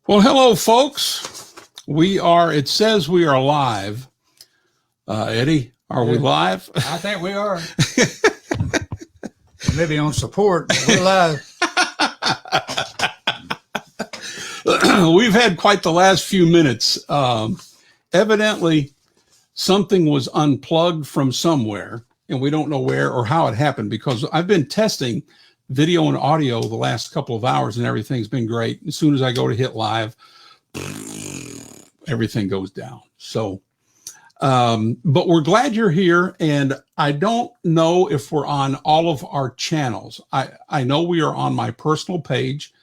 Well, hello, folks. It says we are live. Eddie, are we live? I think we are. Maybe on support, but we're live. We've had quite the last few minutes. Evidently, something was unplugged from somewhere, and we don't know where or how it happened, because I've been testing video and audio the last couple of hours, and everything's been great. As soon as I go to hit live, everything goes down. So, but we're glad you're here, and I don't know if we're on all of our channels. I know we are on my personal page,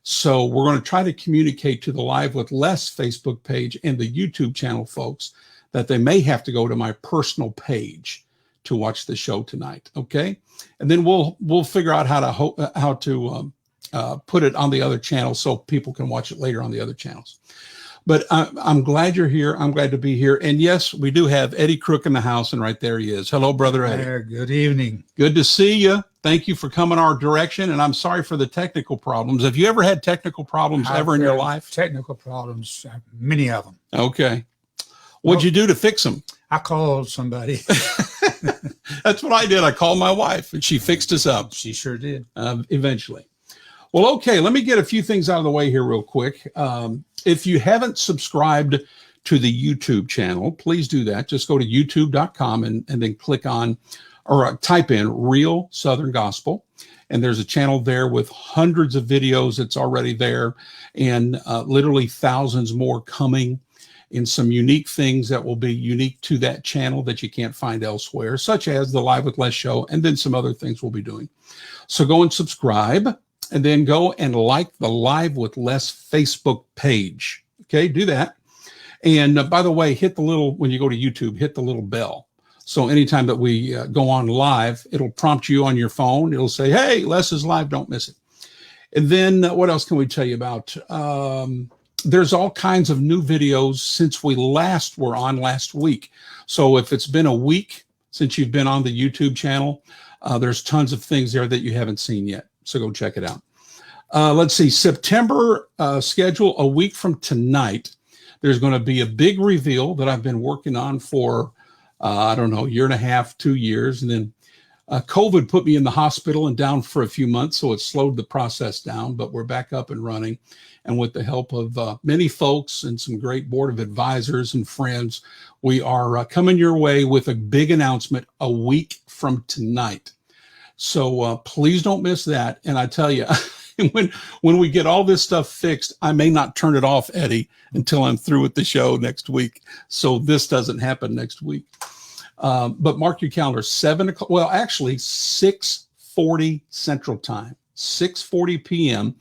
so we're going to try to communicate to the Live with Les Facebook page and the YouTube channel folks that they may have to go to my personal page to watch the show tonight. Okay, and then we'll figure out how to put it on the other channels so people can watch it later on the other channels. But I'm glad you're here. I'm glad to be here. And yes, we do have Eddie Crook in the house, and right there he is. Hello, Brother Eddie. Good evening. Good to see you. Thank you for coming our direction, and I'm sorry for the technical problems. Have you ever had technical problems ever in your life? Technical problems, many of them. Okay. What'd you do to fix them? I called somebody. That's what I did. I called my wife, and she fixed us up. She sure did. Eventually. Well, okay, let me get a few things out of the way here real quick. If you haven't subscribed to the YouTube channel, please do that. Just go to youtube.com and then click on or type in Real Southern Gospel. And there's a channel there with hundreds of videos that's already there, and literally thousands more coming, in some unique things that will be unique to that channel that you can't find elsewhere, such as the Live with Les show, and then some other things we'll be doing. So go and subscribe, and then go and like the Live with Les Facebook page. Okay, do that. And by the way, hit the little, when you go to YouTube, hit the little bell. So anytime that we go on live, it'll prompt you on your phone. It'll say, hey, Les is live, don't miss it. And then what else can we tell you about? There's all kinds of new videos since we last were on last week. So if it's been a week since you've been on the YouTube channel, there's tons of things there that you haven't seen yet. So go check it out. Let's see, September schedule, a week from tonight, there's going to be a big reveal that I've been working on for, I don't know, a year and a half, 2 years. And then COVID put me in the hospital and down for a few months, so it slowed the process down, but we're back up and running. And with the help of many folks and some great board of advisors and friends, we are coming your way with a big announcement a week from tonight. So please don't miss that. And I tell you, when we get all this stuff fixed, I may not turn it off, Eddie, until I'm through with the show next week. So this doesn't happen next week. But mark your calendar, 7 o'clock. Well, actually 6:40 Central Time, 6:40 p.m.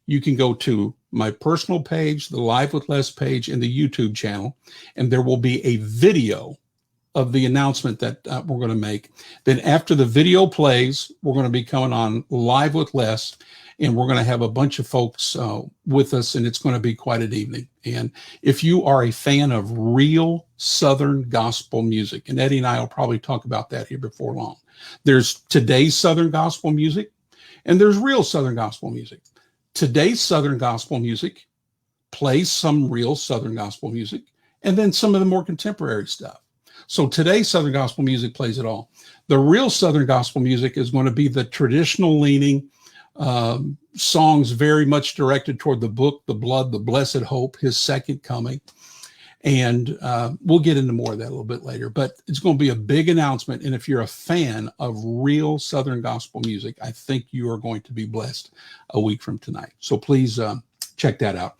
You can go to my personal page, the Live with Les page, and the YouTube channel, and there will be a video of the announcement that we're going to make. Then after the video plays, we're going to be coming on Live with Les, and we're going to have a bunch of folks with us, and it's going to be quite an evening. And if you are a fan of real Southern gospel music, and Eddie and I will probably talk about that here before long. There's today's Southern gospel music, and there's real Southern gospel music. Today's Southern gospel music plays some real Southern gospel music, and then some of the more contemporary stuff. So today's Southern gospel music plays it all. The real Southern gospel music is going to be the traditional leaning songs, very much directed toward the book, the blood, the blessed hope, his second coming. And we'll get into more of that a little bit later, but it's going to be a big announcement. And if you're a fan of real Southern gospel music, I think you are going to be blessed a week from tonight. So please check that out.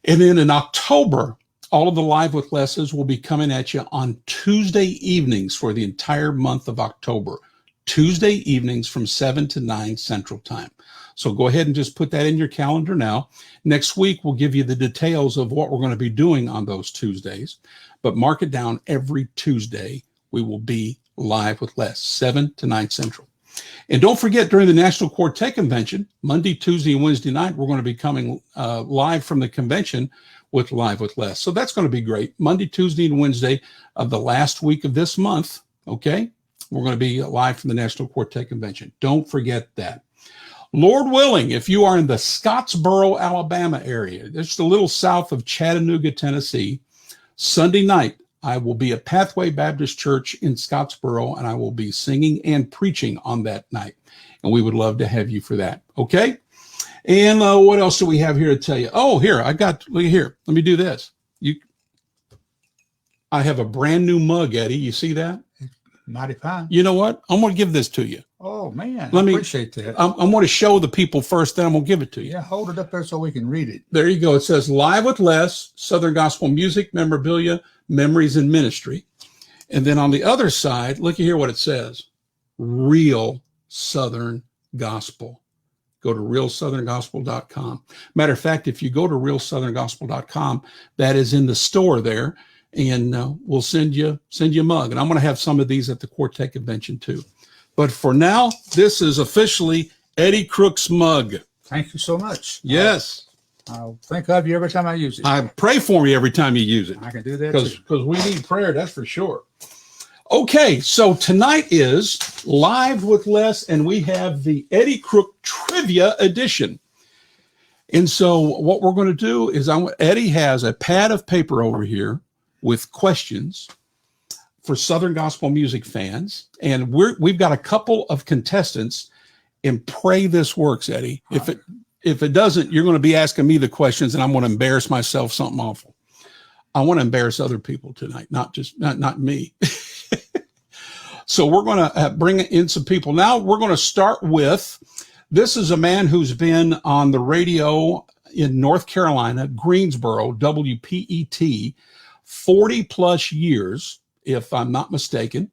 And then in October, all of the Live with Les's will be coming at you on Tuesday evenings for the entire month of October. Tuesday evenings from 7 to 9 Central Time. So go ahead and just put that in your calendar now. Next week, we'll give you the details of what we're going to be doing on those Tuesdays. But mark it down, every Tuesday, we will be Live with Les, 7 to 9 Central. And don't forget, during the National Quartet Convention, Monday, Tuesday, and Wednesday night, we're going to be coming live from the convention with Live with Les. So that's going to be great. Monday, Tuesday, and Wednesday of the last week of this month, okay? We're going to be live from the National Quartet Convention. Don't forget that. Lord willing, if you are in the Scottsboro, Alabama area, just a little south of Chattanooga, Tennessee, Sunday night, I will be at Pathway Baptist Church in Scottsboro, and I will be singing and preaching on that night. And we would love to have you for that. Okay? And what else do we have here to tell you? Oh, here, look here. Let me do this. I have a brand new mug, Eddie. You see that? Mighty fine. You know what? I'm going to give this to you. Oh, man. Let me appreciate that. I'm going to show the people first, then I'm going to give it to you. Yeah, hold it up there so we can read it. There you go. It says Live with Les, Southern Gospel Music, Memorabilia, Memories and Ministry. And then on the other side, look here what it says. Real Southern Gospel. Go to realsoutherngospel.com. Matter of fact, if you go to realsoutherngospel.com, that is in the store there, and we'll send you a mug. And I'm going to have some of these at the Quartet convention too. But for now, this is officially Eddie Crook's mug. Thank you so much. Yes. I'll think of you every time I use it. I pray for you every time you use it. I can do that too. Because we need prayer, that's for sure. Okay, so tonight is Live with Les, and we have the Eddie Crook Trivia Edition. And so what we're going to do is Eddie has a pad of paper over here with questions for Southern Gospel music fans. And we've got a couple of contestants, and pray this works, Eddie. If it doesn't, you're going to be asking me the questions, and I'm going to embarrass myself something awful. I want to embarrass other people tonight, not me. So we're going to bring in some people. Now we're going to start with, this is a man who's been on the radio in North Carolina, Greensboro, WPET, 40 plus years, if I'm not mistaken.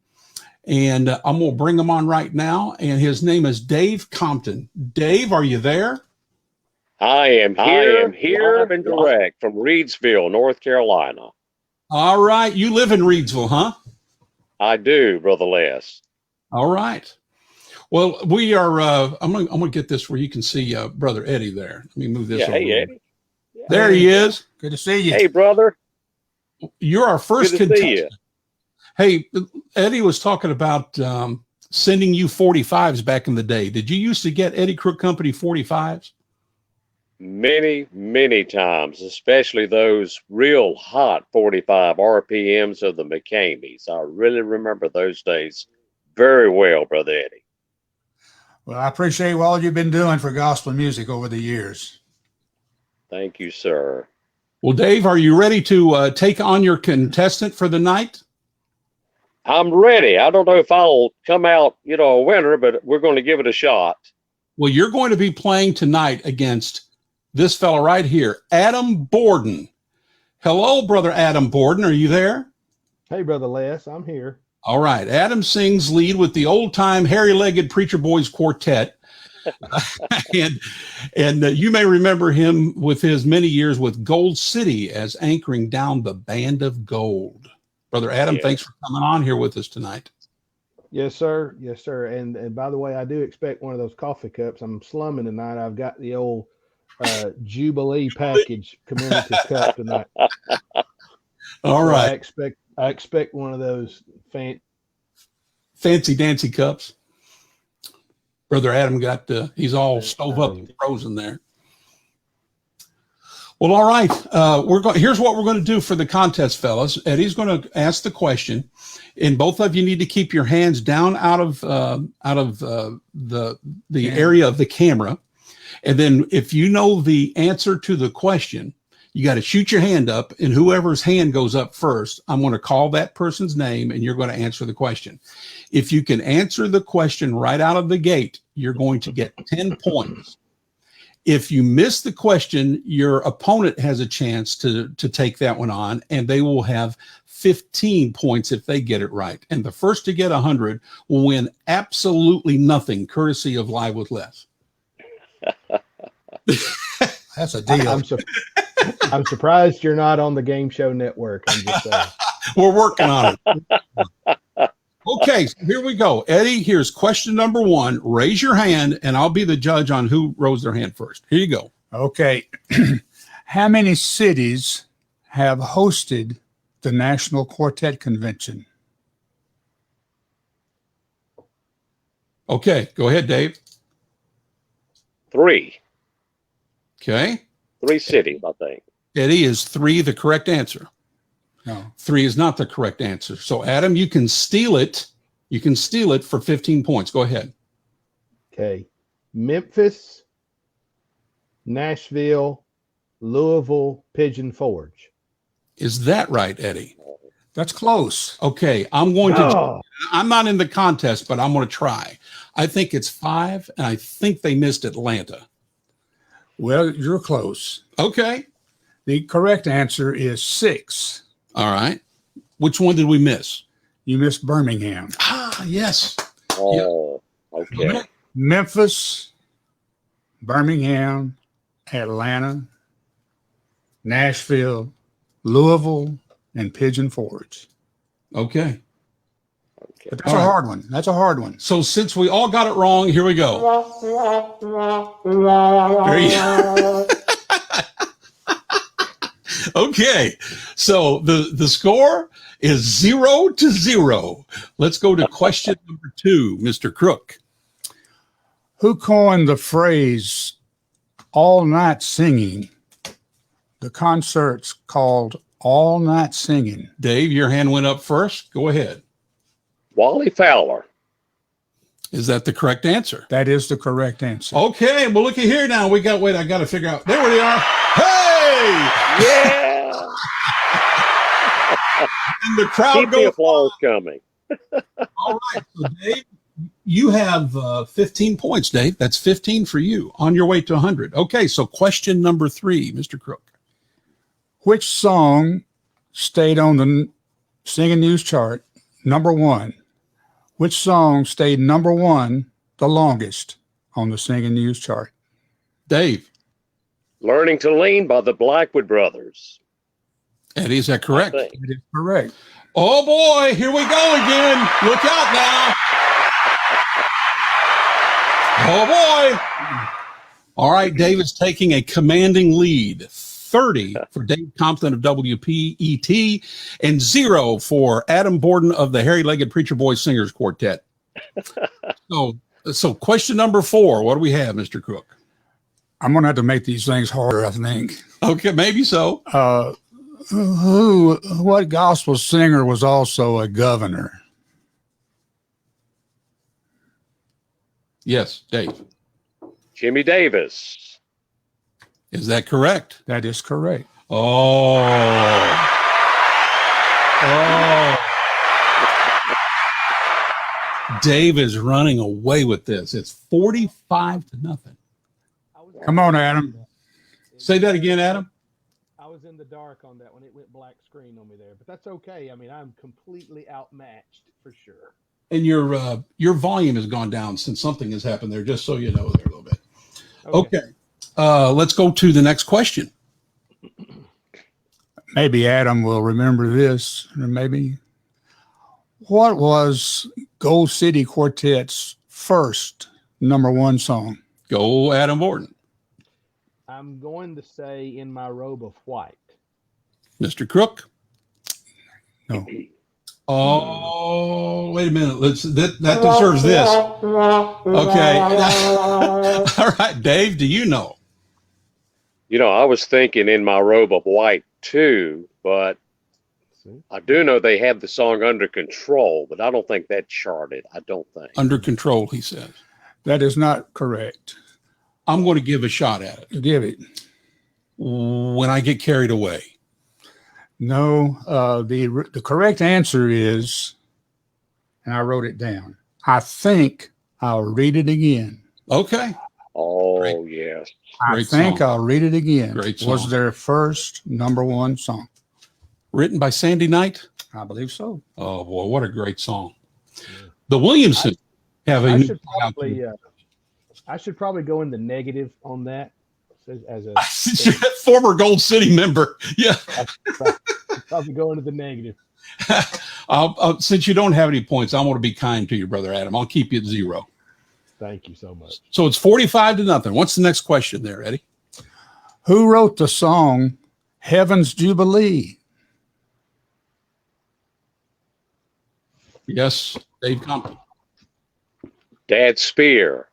And I'm going to bring him on right now. And his name is Dave Compton. Dave, are you there? I am here and direct from Reidsville, North Carolina. All right. You live in Reidsville, huh? I do, Brother Les. All right. Well, we are, I'm going to get this where you can see Brother Eddie there. Let me move this over. Hey, Eddie. There he is. Good to see you. Hey, brother. You're our first Good to see contestant. Hey, Eddie was talking about sending you 45s back in the day. Did you used to get Eddie Crook Company 45s? Many, many times, especially those real hot 45 RPMs of the McCameys. I really remember those days very well, Brother Eddie. Well, I appreciate all you've been doing for gospel music over the years. Thank you, sir. Well, Dave, are you ready to take on your contestant for the night? I'm ready. I don't know if I'll come out, a winner, but we're going to give it a shot. Well, you're going to be playing tonight against this fella right here, Adam Borden. Hello, Brother Adam Borden. Are you there? Hey, Brother Les, I'm here. All right. Adam sings lead with the old-time hairy-legged Preacher Boys Quartet. and you may remember him with his many years with Gold City as anchoring down the Band of Gold. Brother Adam, Yes. Thanks for coming on here with us tonight. Yes, sir. Yes, sir. And by the way, I do expect one of those coffee cups. I'm slumming tonight. I've got the old Jubilee package commemorative cup tonight. All So right. I expect one of those Fancy dancy cups. Brother Adam he's all stove up and frozen there. Well, all right. Here's what we're going to do for the contest, fellas. Eddie's going to ask the question, and both of you need to keep your hands down out of the area of the camera. And then if you know the answer to the question, you got to shoot your hand up, and whoever's hand goes up first, I'm going to call that person's name, and you're going to answer the question. If you can answer the question right out of the gate, you're going to get 10 points. If you miss the question, your opponent has a chance to take that one on, and they will have 15 points if they get it right. And the first to get 100 will win absolutely nothing, courtesy of Live with Les. That's a deal. I'm surprised you're not on the Game Show Network. I'm just saying. We're working on it. Okay, so here we go. Eddie, here's question number 1. Raise your hand, and I'll be the judge on who rose their hand first. Here you go. Okay. How many cities have hosted the National Quartet Convention? Okay, go ahead, Dave. Three. Okay. 3 cities, I think. Eddie, is 3 the correct answer? No. 3 is not the correct answer. So Adam, you can steal it. You can steal it for 15 points. Go ahead. Okay. Memphis, Nashville, Louisville, Pigeon Forge. Is that right, Eddie? That's close. Okay. I'm going to, Oh, I'm not in the contest, but I'm going to try. I think it's 5, and I think they missed Atlanta. Well, you're close. Okay. The correct answer is 6. All right. Which one did we miss? You missed Birmingham. Ah, yes. Oh, okay. Memphis, Birmingham, Atlanta, Nashville, Louisville, and Pigeon Forge. Okay. Okay. But that's All a right. hard one. That's a hard one. So since we all got it wrong, here we go. There you go. Okay. So the score is 0-0. Let's go to question number 2, Mr. Crook. Who coined the phrase all night singing? The concert's called All Night Singing. Dave, your hand went up first. Go ahead. Wally Fowler. Is that the correct answer? That is the correct answer. Okay. Well, looky here now. I got to figure out. There we are. Hey! Yeah. And the crowd Keep the goes. applause coming. All right. So, Dave, you have 15 points, Dave. That's 15 for you on your way to 100. Okay. So, question number 3, Mr. Crook. Which song stayed on the Singing News chart number 1? Which song stayed number 1 the longest on the Singing News chart? Dave, Learning to Lean by the Blackwood Brothers. Eddie, is that correct? I think. That is correct. Oh boy, here we go again. Look out now. Oh boy. All right, Dave is taking a commanding lead. 30 for Dave Compton of WPET and 0 for Adam Borden of the Hairy-Legged Preacher Boys Singers Quartet. So question number 4, what do we have, Mr. Crook? I'm going to have to make these things harder, I think. Okay, maybe so. What gospel singer was also a governor? Yes, Dave. Jimmy Davis. Is that correct? That is correct. Oh. Dave is running away with this. It's 45-0. Come on, Adam. Say that again, Adam. I was in the dark on that one. It went black screen on me there, but that's okay. I mean, I'm completely outmatched for sure. And your volume has gone down since something has happened there, just so you know there a little bit. Okay. Let's go to the next question. Maybe Adam will remember this. Or maybe. What was Gold City Quartet's first number 1 song? Go, Adam Borden. I'm going to say In My Robe of White. Mr. Crook. No. Oh, wait a minute. That deserves this. Okay. All right, Dave, do you know? You know, I was thinking In My Robe of White too, but I do know they have the song Under Control, but I don't think that charted. I don't think. Under Control, he says. That is not correct. I'm going to give a shot at it. Give it. When I Get Carried Away. No, the correct answer is, and I wrote it down, I think I'll read it again. Okay. Oh, Great. yes. I Great think song. I'll read it again. Great Was song. their first number 1 song. Written by Sandy Knight. I believe so. Oh, boy, what a great song. The Williamsons have a I new should probably I should probably go in the negative on that as a former Gold City member. Yeah. probably go into the negative. Since you don't have any points, I want to be kind to you, brother Adam. I'll keep you at 0. Thank you so much. So it's 45-0. What's the next question there, Eddie? Who wrote the song Heaven's Jubilee? Yes, Dave Compton. Dad Spear.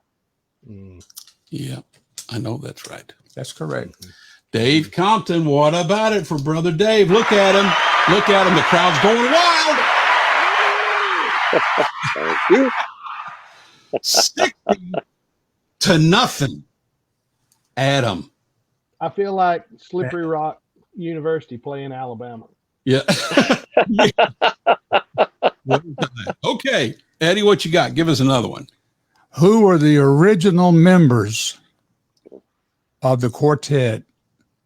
Mm. Yeah. I know that's right. That's correct. Dave Compton, what about it for Brother Dave? Look at him. Look at him. The crowd's going wild. Thank you. 60-0. Adam. I feel like Slippery Rock University playing Alabama. Yeah. Okay. Eddie, what you got? Give us another one. Who were the original members of the quartet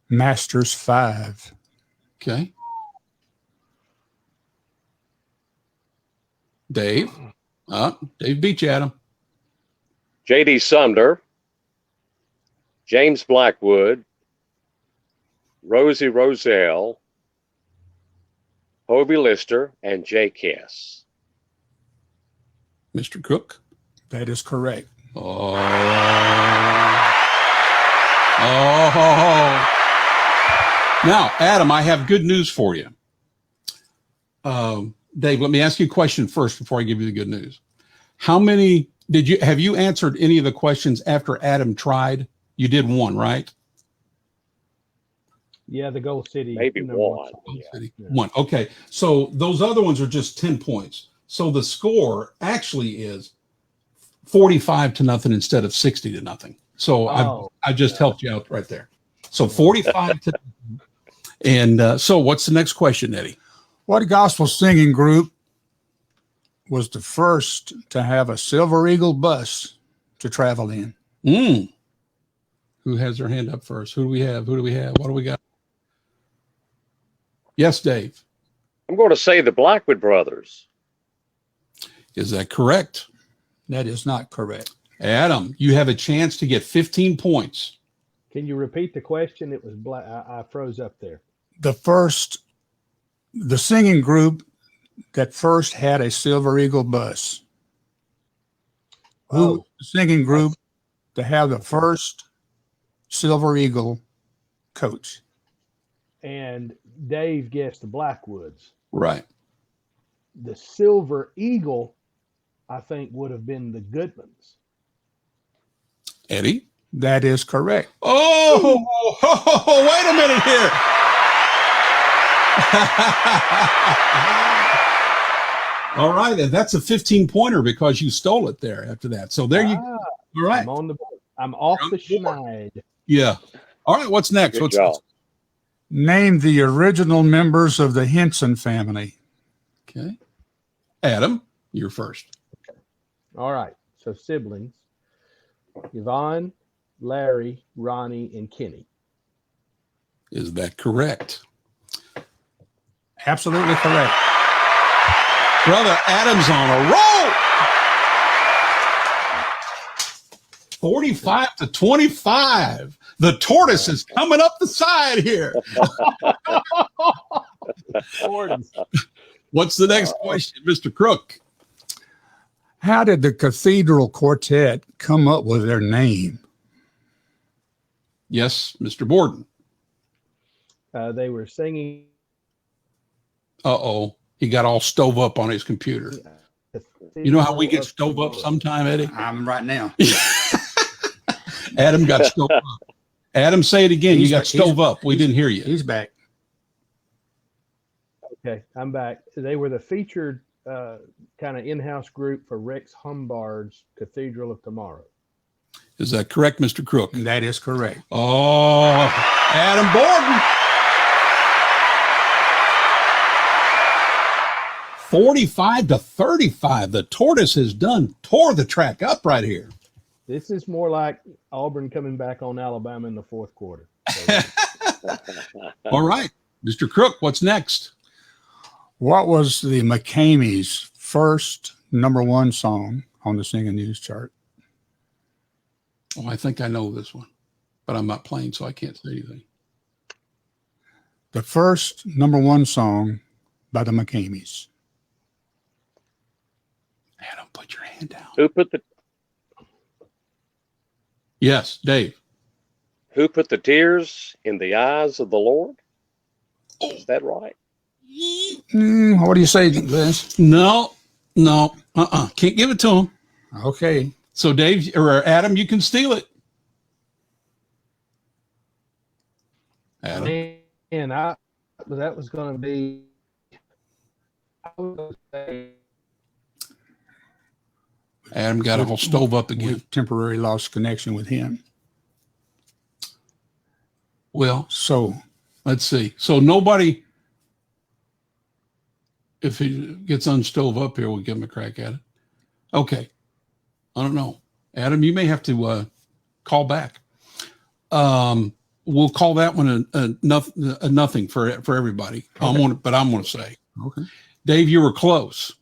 Masters 5? Okay. Dave. Dave beat you, Adam. J.D. Sumner, James Blackwood, Rosie Roselle, Hovey Lister, and Jay Kess. Mr. Cook. That is correct. Oh. Now, Adam, I have good news for you. Dave, let me ask you a question first before I give you the good news. How many have you answered any of the questions after Adam tried? You did one, right? Yeah, the Gold City. Maybe number one. song. Gold City. Yeah. One. Okay. So those other ones are just 10 points. So the score actually is 45-0 instead of 60-0. So I just helped you out right there. So 45 to. And so what's the next question, Eddie? What gospel singing group was the first to have a Silver Eagle bus to travel in? Who has their hand up first? Who do we have? What do we got? Yes, Dave. I'm going to say the Blackwood Brothers. Is that correct? That is not correct. Adam, you have a chance to get 15 points. Can you repeat the question? It was black. I froze up there. The singing group that first had a Silver Eagle bus. Who was the singing group to have the first Silver Eagle coach? And Dave guessed the Blackwoods. Right. The Silver Eagle, I think, would have been the Goodmans. Eddie? That is correct. Oh, wait a minute here. All right. And that's a 15-pointer because you stole it there after that. So there you go. All right. I'm on the board. I'm off the schneid. Yeah. All right. What's next? Good job. Name the original members of the Henson family. Okay. Adam, you're first. All right. So siblings. Yvonne, Larry, Ronnie, and Kenny. Is that correct? Absolutely correct. Brother Adam's on a roll. 45-25. The tortoise is coming up the side here. What's the next question, Mr. Crook? How did the Cathedral Quartet come up with their name? Yes, Mr. Borden. They were singing. Uh-oh. He got all stove up on his computer. You know how we get stove up sometime, Eddie? I'm right now. Adam got stove up. Adam, say it again. You got stove up. We didn't hear you. He's back. Okay, I'm back. They were the featured kind of in-house group for Rex Humbard's Cathedral of Tomorrow. Is that correct, Mr. Crook? That is correct. Oh, Adam Borden. 45-35. The tortoise has tore the track up right here. This is more like Auburn coming back on Alabama in the fourth quarter. All right, Mr. Crook, what's next? What was the McCamey's first #1 song on the Singing News chart? Oh, I think I know this one, but I'm not playing, so I can't say anything. The first #1 song by the McCamey's. Adam, put your hand down. Who put Yes, Dave. the tears in the eyes of the Lord? Is that right? What do you say, Liz? No. Can't give it to him. Okay. So Dave or Adam, you can steal it. Adam. Man, that was going to be. I was gonna say, Adam got all stove up again. We temporarily lost connection with him. Well, So let's see. So nobody, if he gets unstove up here, we'll give him a crack at it. Okay. I don't know. Adam, you may have to call back. We'll call that one a nothing for everybody. Okay. But I'm going to say, okay. Dave, you were close.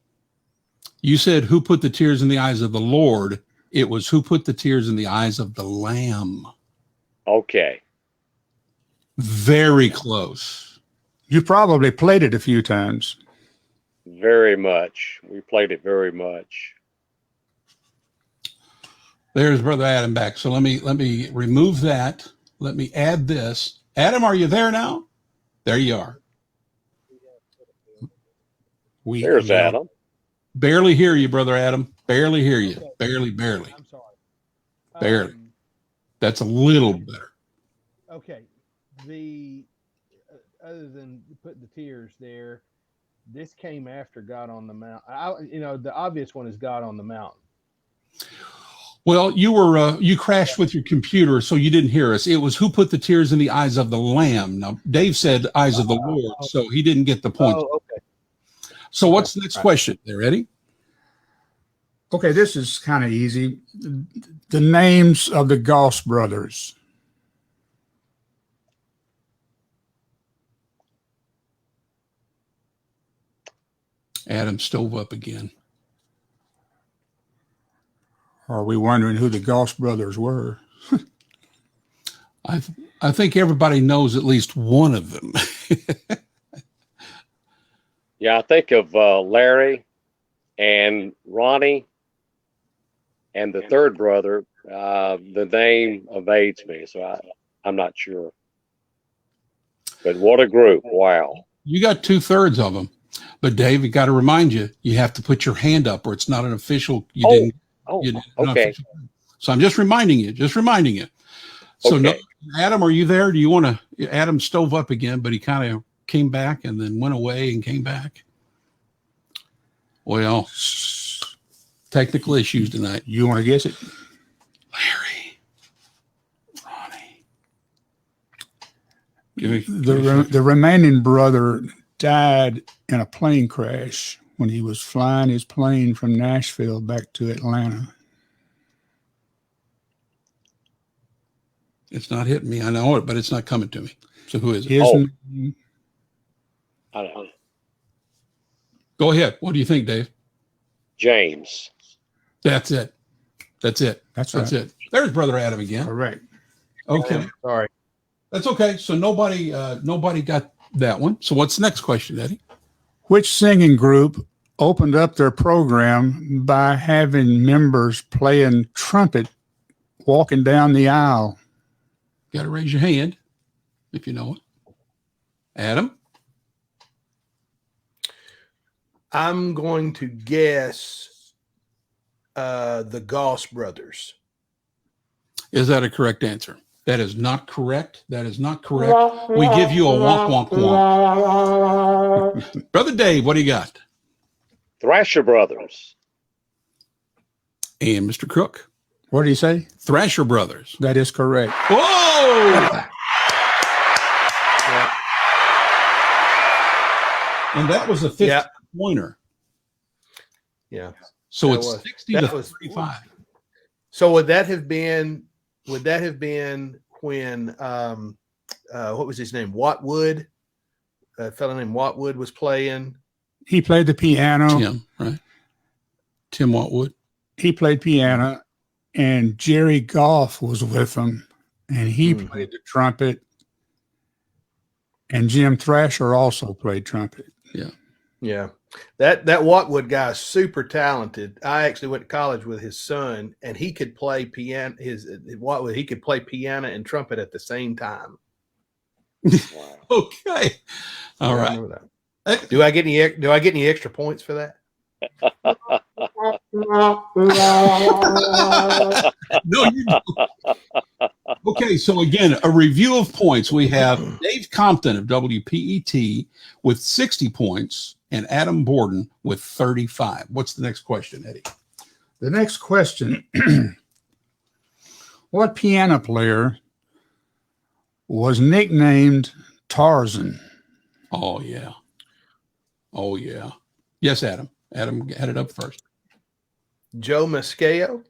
You said, who put the tears in the eyes of the Lord? It was who put the tears in the eyes of the Lamb. Okay. Very close. You probably played it a few times. Very much. We played it very much. There's Brother Adam back. So let me remove that. Let me add this. Adam, are you there now? There you are. There's Adam. Barely hear you, Brother Adam. Barely hear you. Okay. Barely. I'm sorry. Barely. That's a little better. Okay. The other than putting the tears there, this came after God on the Mountain. The obvious one is God on the Mountain. Well, you crashed with your computer, so you didn't hear us. It was who put the tears in the eyes of the Lamb. Now, Dave said eyes of the Lord, so he didn't get the point. Oh, okay. So what's the next question? They ready? Okay, this is kind of easy. The names of the Goss brothers. Adam stove up again. Are we wondering who the Goss brothers were? I think everybody knows at least one of them. Yeah, I think of Larry and Ronnie and the third brother. The name evades me, so I'm not sure. But what a group. Wow. You got 2/3 of them. But Dave, we got to remind you, you have to put your hand up or it's not an official. Oh, not okay. official. So I'm just reminding you. So Okay. Adam, are you there? Do you want to, Adam stove up again, but he kind of came back and then went away and came back. Well, technical issues tonight. You want to guess it? Larry, Ronnie. The remaining brother died in a plane crash when he was flying his plane from Nashville back to Atlanta. It's not hitting me. I know it, but it's not coming to me. So who is it? His Oh. name, I don't know. Go ahead. What do you think, Dave? James. That's it. That's right. it. There's Brother Adam again. Correct. Okay. Sorry. That's okay. So nobody got that one. So what's the next question, Eddie? Which singing group opened up their program by having members playing trumpet walking down the aisle? Got to raise your hand if you know it. Adam? I'm going to guess the Goss brothers. Is that a correct answer? That is not correct. That is not correct. We give you a wonk, wonk, wonk. Brother Dave, what do you got? Thrasher Brothers. And Mr. Crook? What do you say? Thrasher Brothers. That is correct. Whoa! And that was a 50-pointer. Yeah. So That it's was- 60 that to was- 35. So would that have been when what was his name? Watwood, a fellow named Watwood was playing. He played the piano. Tim, right? Tim Watwood. He played piano, and Jerry Goff was with him, and he Mhm. played the trumpet. And Jim Thrasher also played trumpet. Yeah. That Watwood guy is super talented. I actually went to college with his son, and he could play piano. Watwood, he could play piano and trumpet at the same time. Wow. Okay. All Yeah, I right. remember that. Do I get any extra points for that? No, you don't. Okay, so again, a review of points. We have Dave Compton of WPET with 60 points and Adam Borden with 35. What's the next question, Eddie? The next question. What piano player was nicknamed Tarzan? Oh, yeah. Oh, yeah. Yes, Adam. Adam had it up first. Joe Mascao.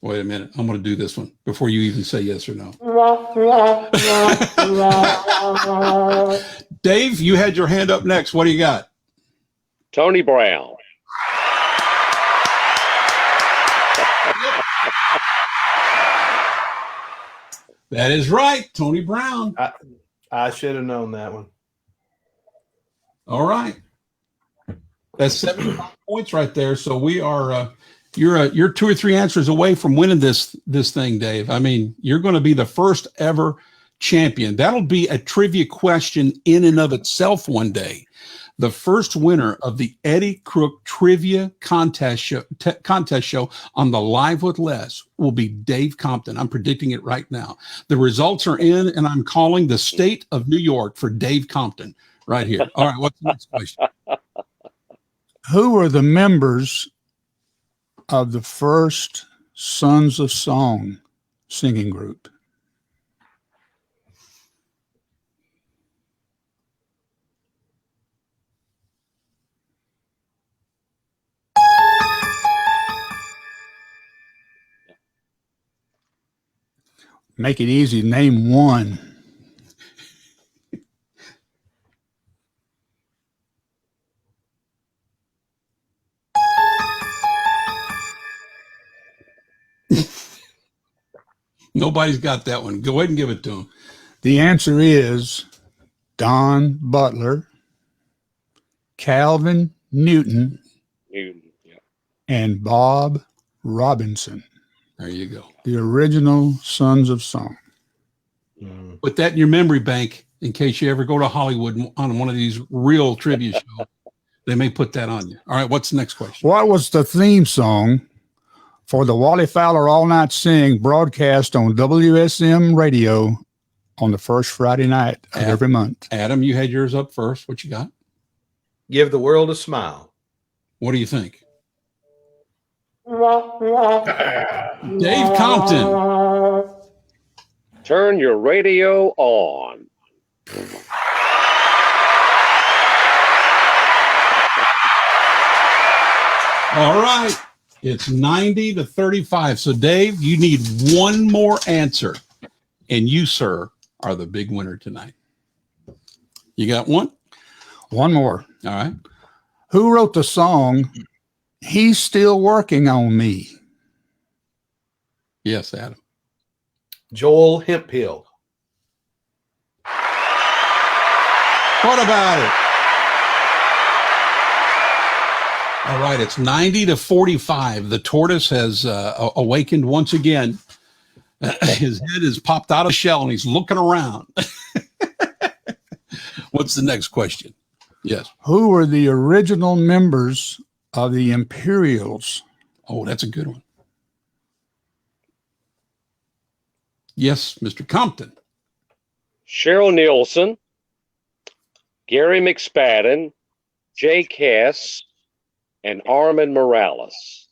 Wait a minute. I'm going to do this one before you even say yes or no. Dave, you had your hand up next. What do you got? Tony Brown. That is right. Tony Brown. I should have known that one. All right. That's 75 points right there. So we are you're 2 or 3 answers away from winning this thing, Dave. I mean, you're going to be the first ever champion. That'll be a trivia question in and of itself one day. The first winner of the Eddie Crook Trivia Contest show on the Live with Les will be Dave Compton. I'm predicting it right now. The results are in, and I'm calling the state of New York for Dave Compton right here. All right, what's the next question? Who were the members of the first Sons of Song singing group? Make it easy. Name one. Nobody's got that one. Go ahead and give it to him. The answer is Don Butler, Calvin Newton, Yeah. and Bob Robinson, There you go. the original Sons of Song. Put that in your memory bank in case you ever go to Hollywood on one of these real trivia shows. They may put that on you. All right, what's the next question? What was the theme song for the Wally Fowler All Night Sing broadcast on WSM radio on the first Friday night of every month? Adam, you had yours up first. What you got? Give the world a smile. What do you think? Dave Compton. Turn your radio on. All right. It's 90 to 35. So, Dave, you need one more answer. And you, sir, are the big winner tonight. You got one? One more. All right. Who wrote the song He's Still Working on Me? Yes, Adam. Joel Hemphill. What about it? All right, it's 90 to 45. The tortoise has awakened once again. His head has popped out of the shell and he's looking around. What's the next question? Yes. Who were the original members of the Imperials? Oh, that's a good one. Yes, Mr. Compton. Cheryl Nielsen, Gary McSpadden, Jay Cass, and Armin Morales.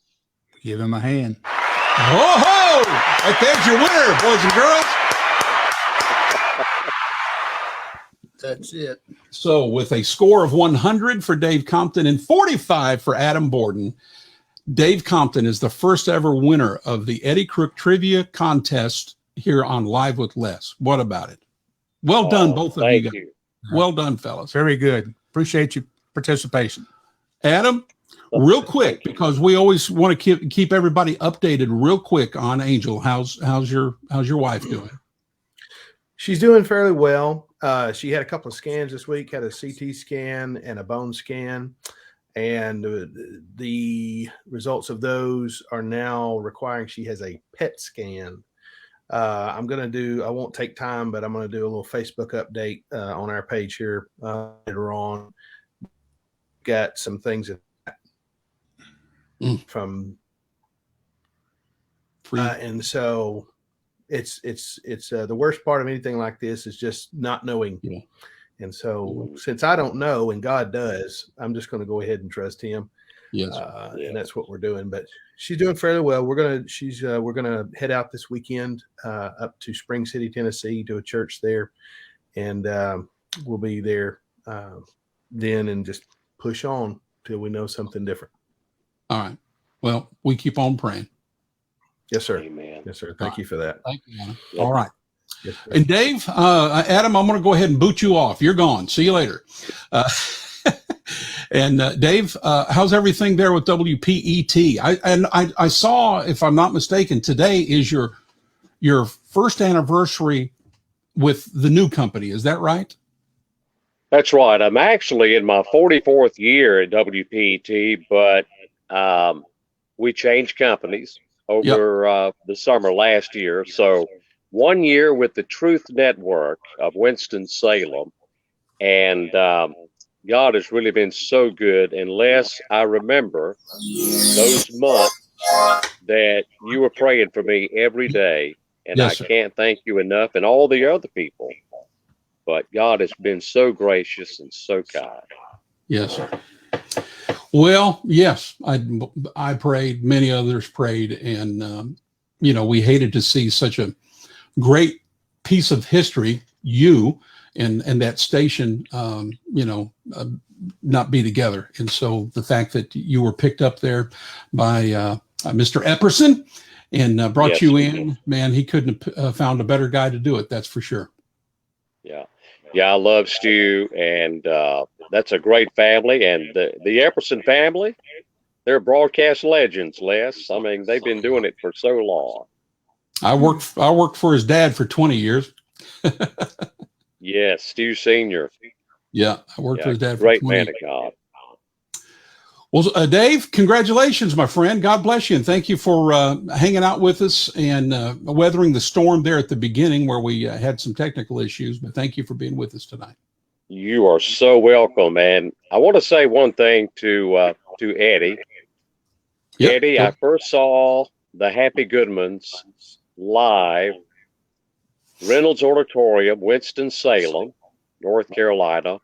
Give him a hand. Oh, right there's your winner, boys and girls. That's it. So with a score of 100 for Dave Compton and 45 for Adam Borden, Dave Compton is the first ever winner of the Eddie Crook Trivia Contest here on Live with Les. What about it? Well done, both of you Thank guys. you. Well done, fellas. Very good. Appreciate your participation. Adam, real quick, because we always want to keep everybody updated real quick on Angel. How's your wife doing? She's doing fairly well. She had a couple of scans this week, had a CT scan and a bone scan. And the results of those are now requiring she has a PET scan. I won't take time, but I'm going to do a little Facebook update on our page here later on. Got some things from, Free. and so it's the worst part of anything like this is just not knowing. Yeah. And so since I don't know and God does, I'm just going to go ahead and trust him. Yes. And that's what we're doing. But she's doing fairly well. We're gonna head out this weekend up to Spring City, Tennessee, to a church there, and we'll be there then, and just push on till we know something different. All right. Well, we keep on praying. Yes, sir. Amen. Yes, sir. Thank you for that. Thank you, Anna. Yep. All right. Yes, sir. And Dave, Adam, I'm going to go ahead and boot you off. You're gone. See you later. And Dave, how's everything there with WPET? I saw, if I'm not mistaken, today is your first anniversary with the new company. Is that right? That's right. I'm actually in my 44th year at WPET, but we changed companies over the summer last year. So 1 year with the Truth Network of Winston-Salem, and God has really been so good. Unless I remember those months that you were praying for me every day, and Yes, I sir. can't thank you enough, and all the other people. But God has been so gracious and so kind. Yes. Well, yes, I prayed, many others prayed, and we hated to see such a great piece of history, you and that station, not be together. And so the fact that you were picked up there by Mr. Epperson and brought Yes. you in, man, he couldn't have found a better guy to do it. That's for sure. Yeah. Yeah, I love Stu, and that's a great family. And the Epperson family, they're broadcast legends, Les. I mean, they've been doing it for so long. I worked for his dad for 20 years. Yes, Stu Sr. Yeah, I worked Yeah, for his dad for great 20 man years. of God. Well, Dave, congratulations, my friend. God bless you. And thank you for hanging out with us and weathering the storm there at the beginning where we had some technical issues. But thank you for being with us tonight. You are so welcome. And I want to say one thing to Eddie. Yep. Eddie, I first saw the Happy Goodmans live, Reynolds Auditorium, Winston-Salem, North Carolina.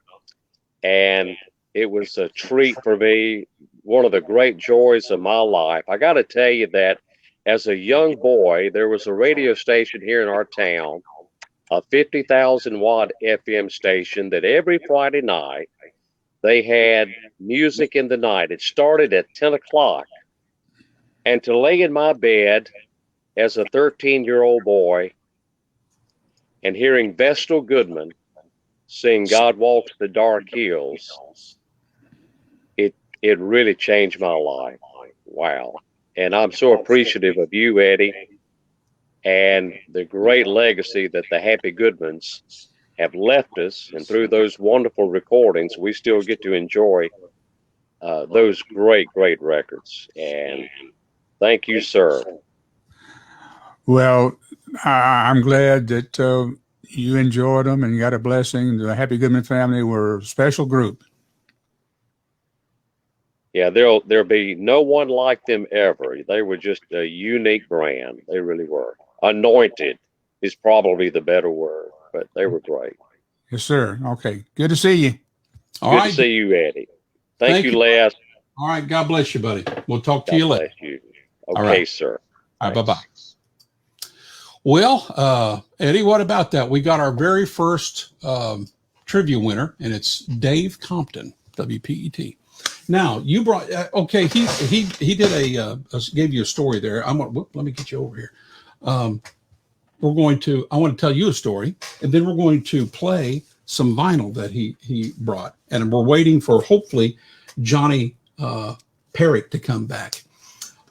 And it was a treat for me, one of the great joys of my life. I got to tell you that as a young boy, there was a radio station here in our town, a 50,000 watt FM station that every Friday night they had music in the night. It started at 10 o'clock. And to lay in my bed as a 13-year-old boy and hearing Vestal Goodman sing God Walks the Dark Hills, it really changed my life. Wow. And I'm so appreciative of you, Eddie, and the great legacy that the Happy Goodmans have left us. And through those wonderful recordings, we still get to enjoy those great, great records. And thank you, sir. Well, I'm glad that you enjoyed them and you got a blessing. The Happy Goodman family were a special group. Yeah, there'll be no one like them ever. They were just a unique brand. They really were. Anointed is probably the better word, but they were great. Yes, sir. Okay. Good to see you. All Good right. to see you, Eddie. Thank Thank you, you. Les. All right. God bless you, buddy. We'll talk to God you later. bless you. All Okay, right. sir. All right. Bye-bye. Well, Eddie, what about that? We got our very first trivia winner, and it's Dave Compton, WPET. Now you brought okay. He did gave you a story there. Let me get you over here. I want to tell you a story, and then we're going to play some vinyl that he brought, and we're waiting for hopefully Johnny Parrott to come back.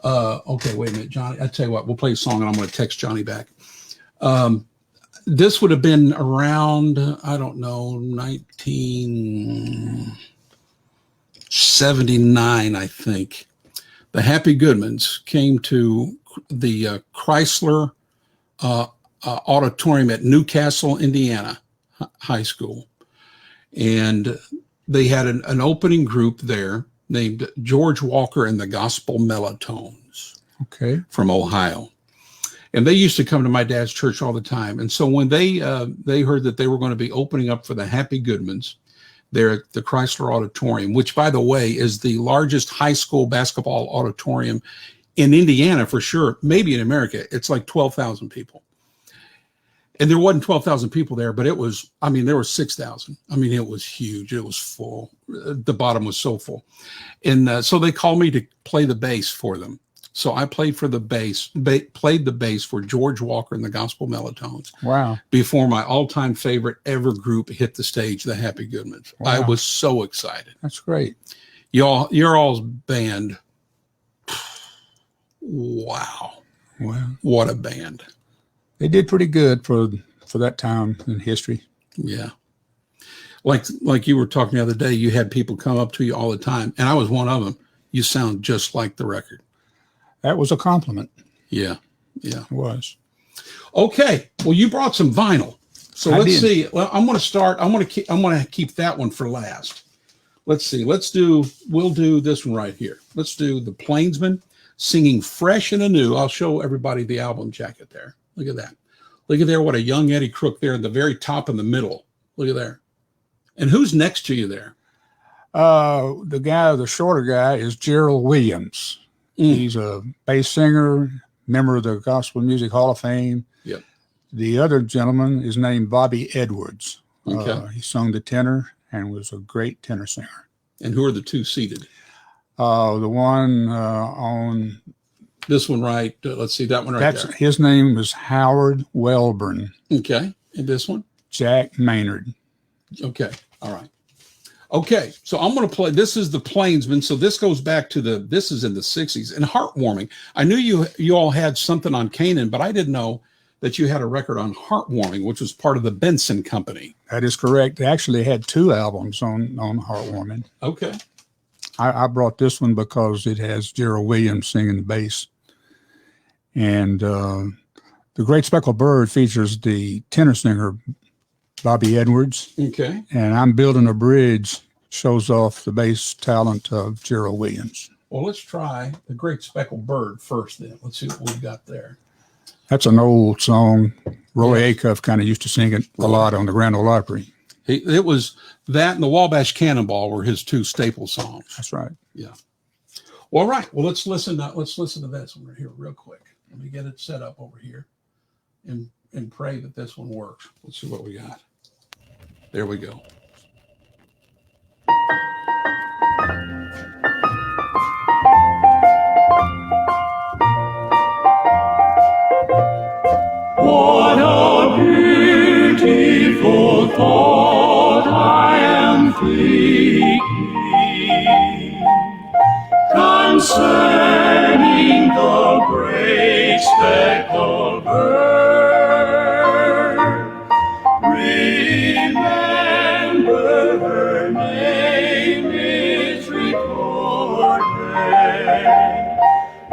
Okay, wait a minute, Johnny. I tell you what, we'll play a song, and I'm going to text Johnny back. This would have been around, I don't know, 1979, I think. The Happy Goodmans came to the Chrysler Auditorium at Newcastle, Indiana High School. And they had an opening group there. named George Walker and the Gospel Melatones Okay. from Ohio. And they used to come to my dad's church all the time. And so when they heard that they were going to be opening up for the Happy Goodmans there at the Chrysler Auditorium, which, by the way, is the largest high school basketball auditorium in Indiana for sure, maybe in America. It's like 12,000 people. And there wasn't 12,000 people there, but it was, I mean, there were 6,000. I mean, it was huge. It was full. The bottom was so full. And so they called me to play the bass for them. So I played for the bass, played the bass for George Walker and the Gospel Melatones Wow. before my all-time favorite ever group hit the stage, the Happy Goodmans. Wow. I was so excited. That's great. Your all's band. Wow. Well, What a band. they did pretty good for that time in history. Yeah. Like you were talking the other day, you had people come up to you all the time, and I was one of them. You sound just like the record. That was a compliment. Yeah. Yeah. It was. Okay. Well, you brought some vinyl. So I let's did. see. Well, I'm going to start. I'm going to keep that one for last. Let's see. We'll do this one right here. Let's do the Plainsmen singing Fresh and Anew. I'll show everybody the album jacket there. Look at that. Look at there. What a young Eddie Crook there in the very top in the middle. Look at there. And who's next to you there? The shorter guy is Gerald Williams. Mm. He's a bass singer, member of the Gospel Music Hall of Fame. Yep. The other gentleman is named Bobby Edwards. Okay. He sung the tenor and was a great tenor singer. And who are the two seated? The one on This one, right? Let's see that one right there. his name is Howard Welburn. Okay. And this one? Jack Maynard. Okay. All right. Okay. So I'm going to play. This is the Plainsmen. So this goes back to this is in the 60s and Heartwarming. I knew you all had something on Canaan, but I didn't know that you had a record on Heartwarming, which was part of the Benson Company. That is correct. They actually had 2 albums on Heartwarming. Okay. I brought this one because it has Gerald Williams singing the bass. And The Great Speckled Bird features the tenor singer, Bobby Edwards. Okay. And I'm Building a Bridge shows off the bass talent of Gerald Williams. Well, let's try The Great Speckled Bird first then. Let's see what we've got there. That's an old song. Roy Acuff kind of used to sing it a lot on the Grand Ole Opry. It was that and the Wabash Cannonball were his 2 staple songs. That's right. Yeah. Well, all right. Well, let's listen to this one right here real quick. Let me get it set up over here and pray that this one works. Let's see what we got. There we go. What a beautiful thought I am thinking concerning the great speckled bird. Remember her name is recorded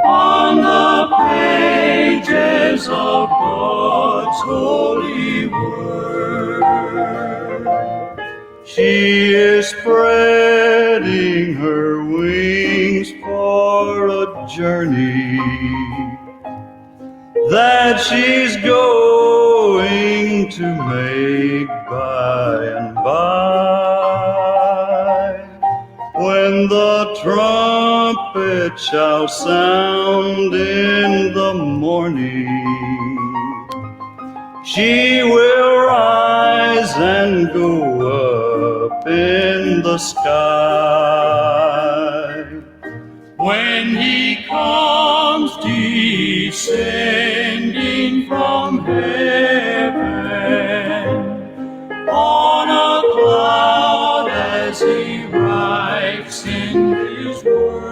on the pages of God's holy word. She is spreading her wings for a journey that she's going to make by and by. When the trumpet shall sound in the morning, she will rise and go up in the sky. When he comes descending from heaven on a cloud as he writes in his word,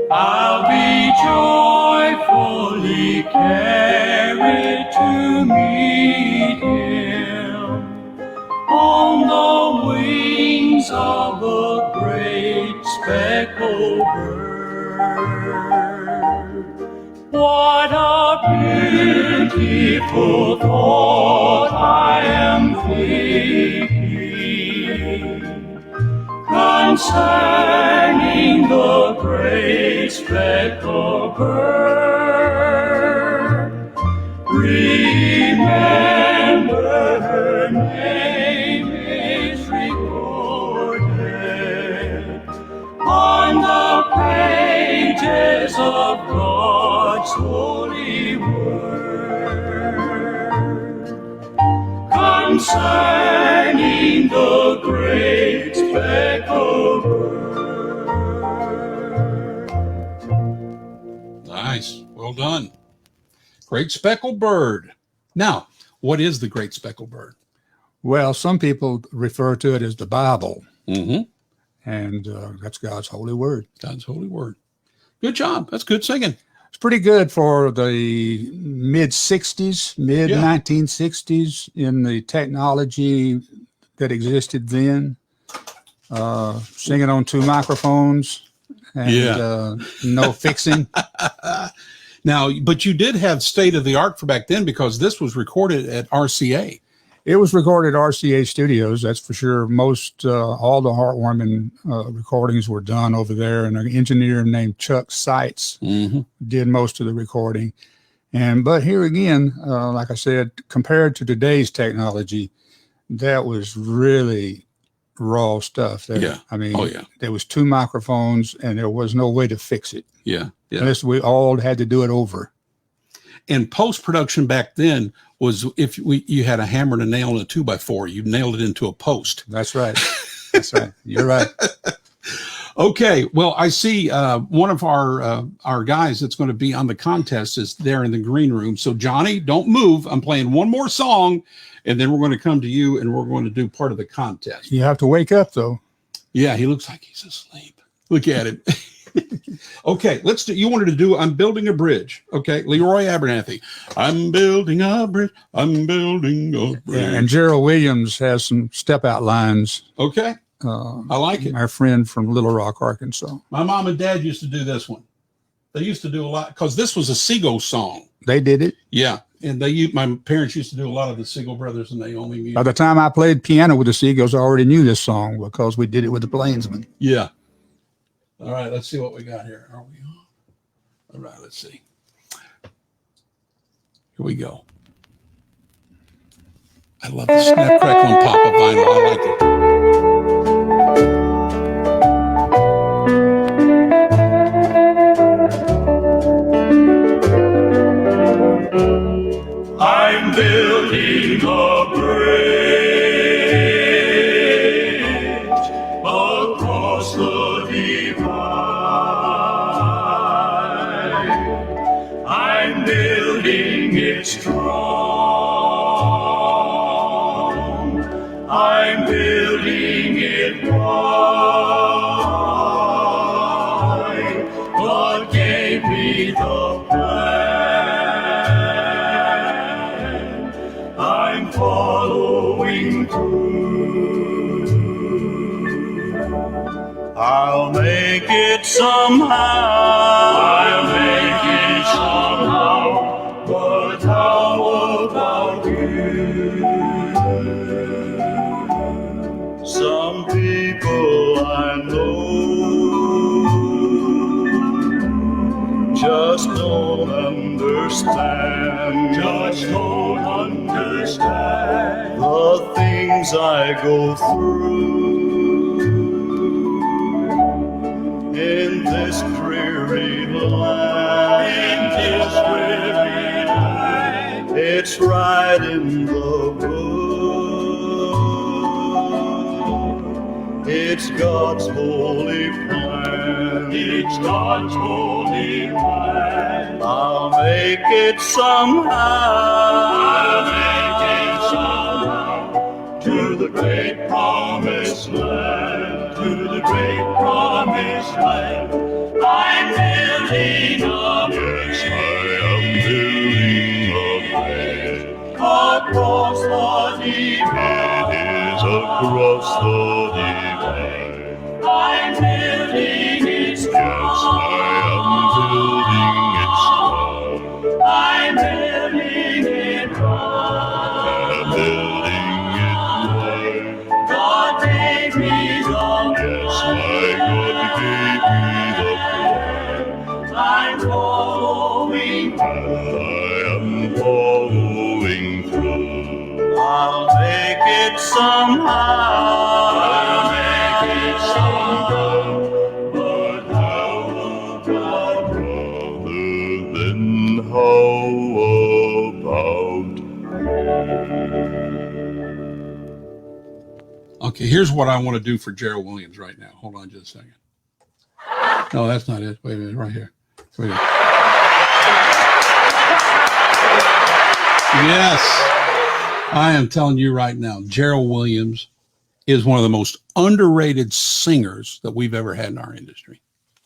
I'll be joyfully carried to meet him on the wings of a great speckled bird. What a beautiful thought I am thinking concerning the great speckled bird. Remember her name is recorded on the pages of God's holy word, concerning the great speckled bird. Nice. Well done. Great speckled bird. Now, what is the great speckled bird? Well, some people refer to it as the Bible, Mm-hmm. and that's God's holy word. God's holy word. Good job. That's good singing. It's pretty good for the mid 1960s in the technology that existed then. Singing on 2 microphones and no fixing. Now, but you did have state of the art for back then because this was recorded at RCA. It was recorded at RCA Studios, that's for sure. Most, all the Heartwarming recordings were done over there, and an engineer named Chuck Seitz Mm-hmm. did most of the recording. But here again, like I said, compared to today's technology, that was really raw stuff. Yeah. I mean, Oh, yeah. there was 2 microphones, and there was no way to fix it. Yeah. Yeah. Unless we all had to do it over. And post-production back then was if you had a hammer and a nail and a 2x4, you nailed it into a post. That's right. That's right. You're right. Okay. Well, I see one of our guys that's going to be on the contest is there in the green room. So Johnny, don't move. I'm playing one more song, and then we're going to come to you, and we're going to do part of the contest. You have to wake up, though. Yeah, he looks like he's asleep. Look at him. Okay, let's do. You wanted to do I'm Building a Bridge. Okay, Leroy Abernathy. I'm building a bridge. I'm building a bridge. And Gerald Williams has some step out lines. Okay, I like it. Our friend from Little Rock, Arkansas. My mom and dad used to do this one. They used to do a lot because this was a Seagull song. They did it. Yeah, and my parents used to do a lot of the Seagull Brothers and Naomi music. By the time I played piano with the Seagulls, I already knew this song because we did it with the Plainsmen. Yeah. All right, let's see what we got here. Are we on? All right, let's see. Here we go. I love the snap, crackle, and pop of vinyl. I like it. I'm building a bridge across the divide. I'm building it strong. I'm building it wide. God gave me the plan. I'm following through. I'll make it somehow. I'll make it somehow. But how about you? Some people I know just don't understand. Just don't understand the things I go through in this dreary land. In this dreary land, it's right in the book. It's God's holy plan. It's God's holy plan. I'll make it somehow. I'll make it somehow to the great promised land. To the great promised land. I'm building a bridge. Yes, I am building a bridge across the divide. It is across the divide. I'm building it strong. Yes, I am building it strong. I'm building it wide. I'm building it wide. God gave me the yes, it somehow. We'll make it somehow. But how about rather than how about? Okay, here's what I want to do for Gerald Williams right now. Hold on just a second. No, that's not it. Wait a minute, right here. Wait a minute. Yes, I am telling you right now, Gerald Williams is one of the most underrated singers that we've ever had in our industry.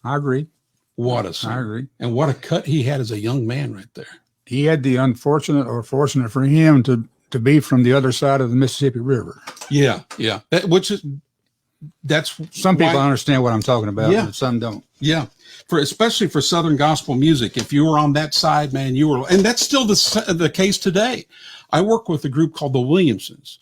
I agree. What a I singer. agree. And what a cut he had as a young man right there. He had the unfortunate or fortunate for him to be from the other side of the Mississippi River. Yeah, yeah. That's Some people why- understand what I'm talking about, Yeah. but some don't. Yeah, especially for Southern gospel music. If you were on that side, man, you were, and that's still the case today. I work with a group called the Williamsons.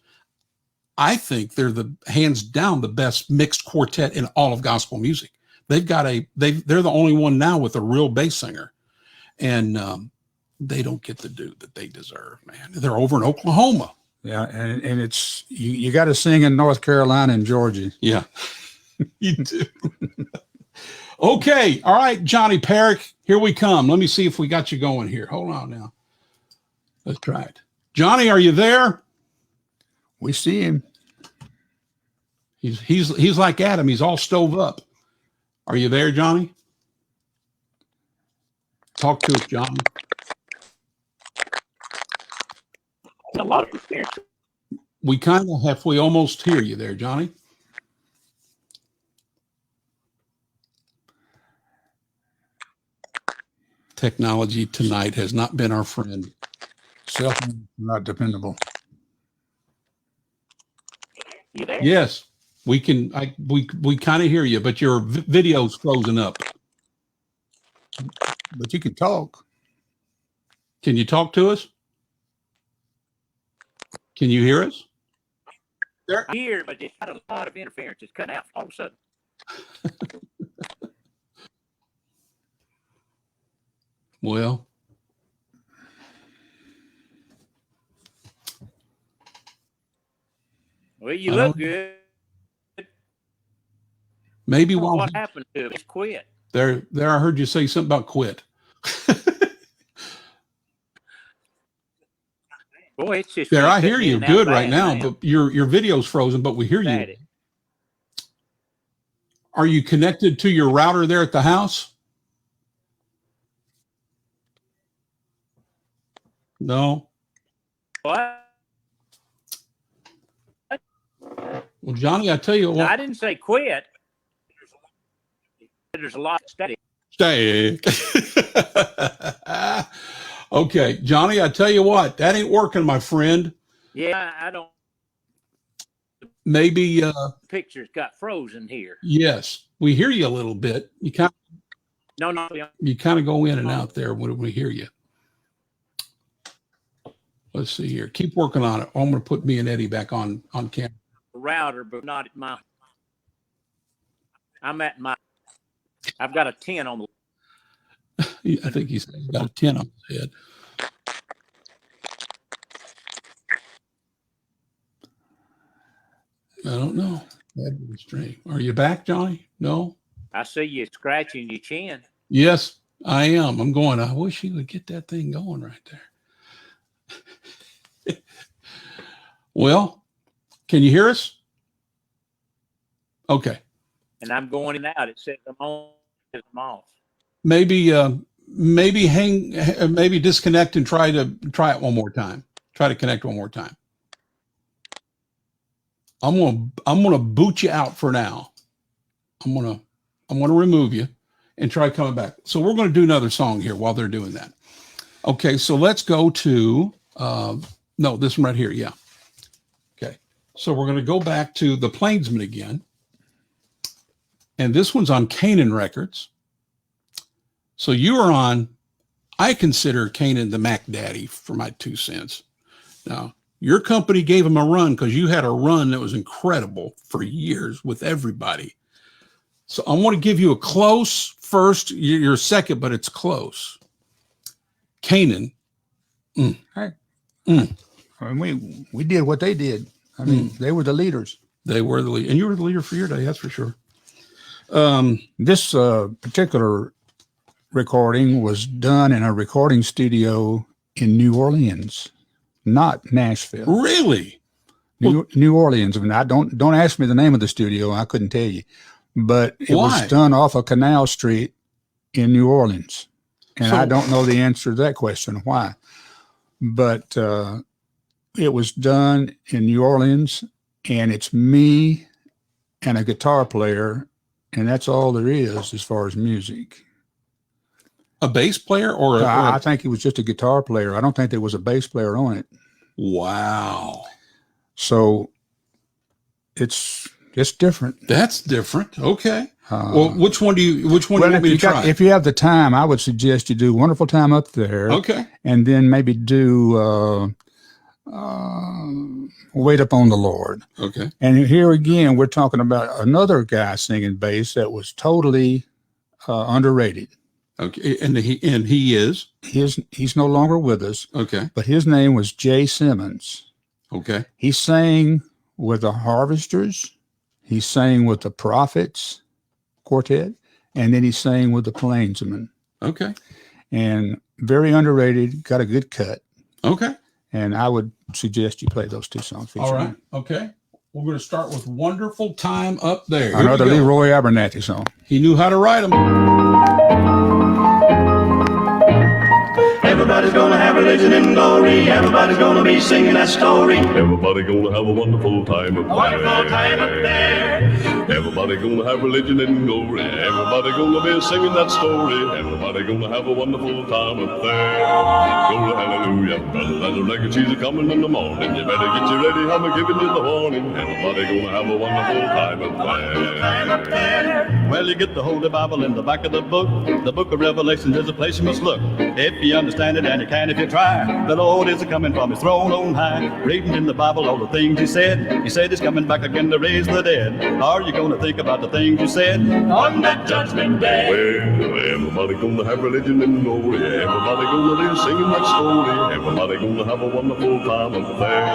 I think they're the hands down the best mixed quartet in all of gospel music. They've got they're the only one now with a real bass singer, and they don't get the due that they deserve, man. They're over in Oklahoma. Yeah, and it's you got to sing in North Carolina and Georgia. Yeah, you do. Okay, all right, Johnny Perrick, here we come. Let me see if we got you going here. Hold on now. Let's try it. Johnny, are you there? We see him. He's like Adam. He's all stove up. Are you there, Johnny? Talk to us, Johnny. A lot of experience. We almost hear you there, Johnny. Technology tonight has not been our friend. Cell phone not dependable. You there? Yes, we can. We kind of hear you, but your video's frozen up. But you can talk. Can you talk to us? Can you hear us? I hear, but it's got a lot of interference. It's cutting out all of a sudden. Well, Well, you I look don't- good. maybe while What happened to it? It's quit. there, I heard you say something about quit. Boy, it's just There, I cutting hear in you and out good bad right now, but your video's frozen, but we hear you. Bad. Are you connected to your router there at the house? No. What? Well, Johnny, I tell you No, I what. didn't say quit. There's a lot of static. Stay. Okay, Johnny, I tell you what. That ain't working, my friend. Yeah, I don't. Maybe. Pictures got frozen here. Yes, we hear you a little bit. You kind No. of go in and out there when we hear you. Let's see here. Keep working on it. I'm going to put me and Eddie back on camera. Router, but not at my. I'm at my. I've got a 10 on the. I think he's got a 10 on his head. I don't know. That'd be strange. Are you back, Johnny? No? I see you scratching your chin. Yes, I am. I'm going. I wish he would get that thing going right there. Well, can you hear us? Okay. And I'm going in and out. It says I'm on. I'm off. Maybe maybe disconnect and try it one more time. Try to connect one more time. I'm gonna boot you out for now. I'm gonna remove you and try coming back. So we're gonna do another song here while they're doing that. Okay, so let's go to no, this one right here. Yeah. Okay. So we're gonna go back to the Plainsman again. And this one's on Canaan Records. So you are on, I consider Canaan the Mac Daddy for my 2 cents. Now, your company gave him a run because you had a run that was incredible for years with everybody. So I want to give you a close first, you're second, but it's close. Canaan. I mean, we did what they did. I mean, they were the leaders. They were the lead, and you were the leader for your day. That's for sure. This particular recording was done in a recording studio in New Orleans, not Nashville. Really? New Orleans. I mean, don't ask me the name of the studio. I couldn't tell you, but it Why? was done off of Canal Street in New Orleans, and So- I don't know the answer to that question. Why? But it was done in New Orleans, and it's me and a guitar player, and that's all there is as far as music. A bass player or I think it was just a guitar player. I don't think there was a bass player on it. wow. So it's different. That's different. Okay. Uh, Well, which one do you want me to try? if you have the time, I would suggest you do Wonderful Time Up There, Okay. and then maybe do Wait Upon the Lord. Okay. And here again, we're talking about another guy singing bass that was totally underrated. Okay. And he is. He's no longer with us, Okay. but his name was Jay Simmons. Okay. He sang with the Harvesters, he sang with the Prophets Quartet, and then he sang with the Plainsmen. Okay. And very underrated, got a good cut. Okay. And I would suggest you play those two songs. All right. Okay. We're going to start with Wonderful Time Up There. Here we Another go. Leroy Abernathy song. He knew how to write them. Everybody's gonna have religion and glory. Everybody's gonna be singing that story. Everybody gonna have a wonderful time up there. Wonderful time up there. Everybody gonna have religion and glory. Everybody gonna be singing that story. Everybody gonna have a wonderful time up there. Glory, hallelujah. Brother Lazarus legacies are coming in the morning. You better get you ready, I'm giving you the warning. Everybody gonna have a wonderful time up Time up there. there. Well, you get the Holy Bible in the back of the book. The book of Revelations is a place you must look. If you understand it, and you can if you try. The Lord is coming from his throne on high. Reading in the Bible all the things he said. He said he's coming back again to raise the dead. Are you going to think about the things you said on that judgment day? Well, everybody gonna have religion and glory. Everybody gonna be singing that story. Everybody gonna have a wonderful time up there.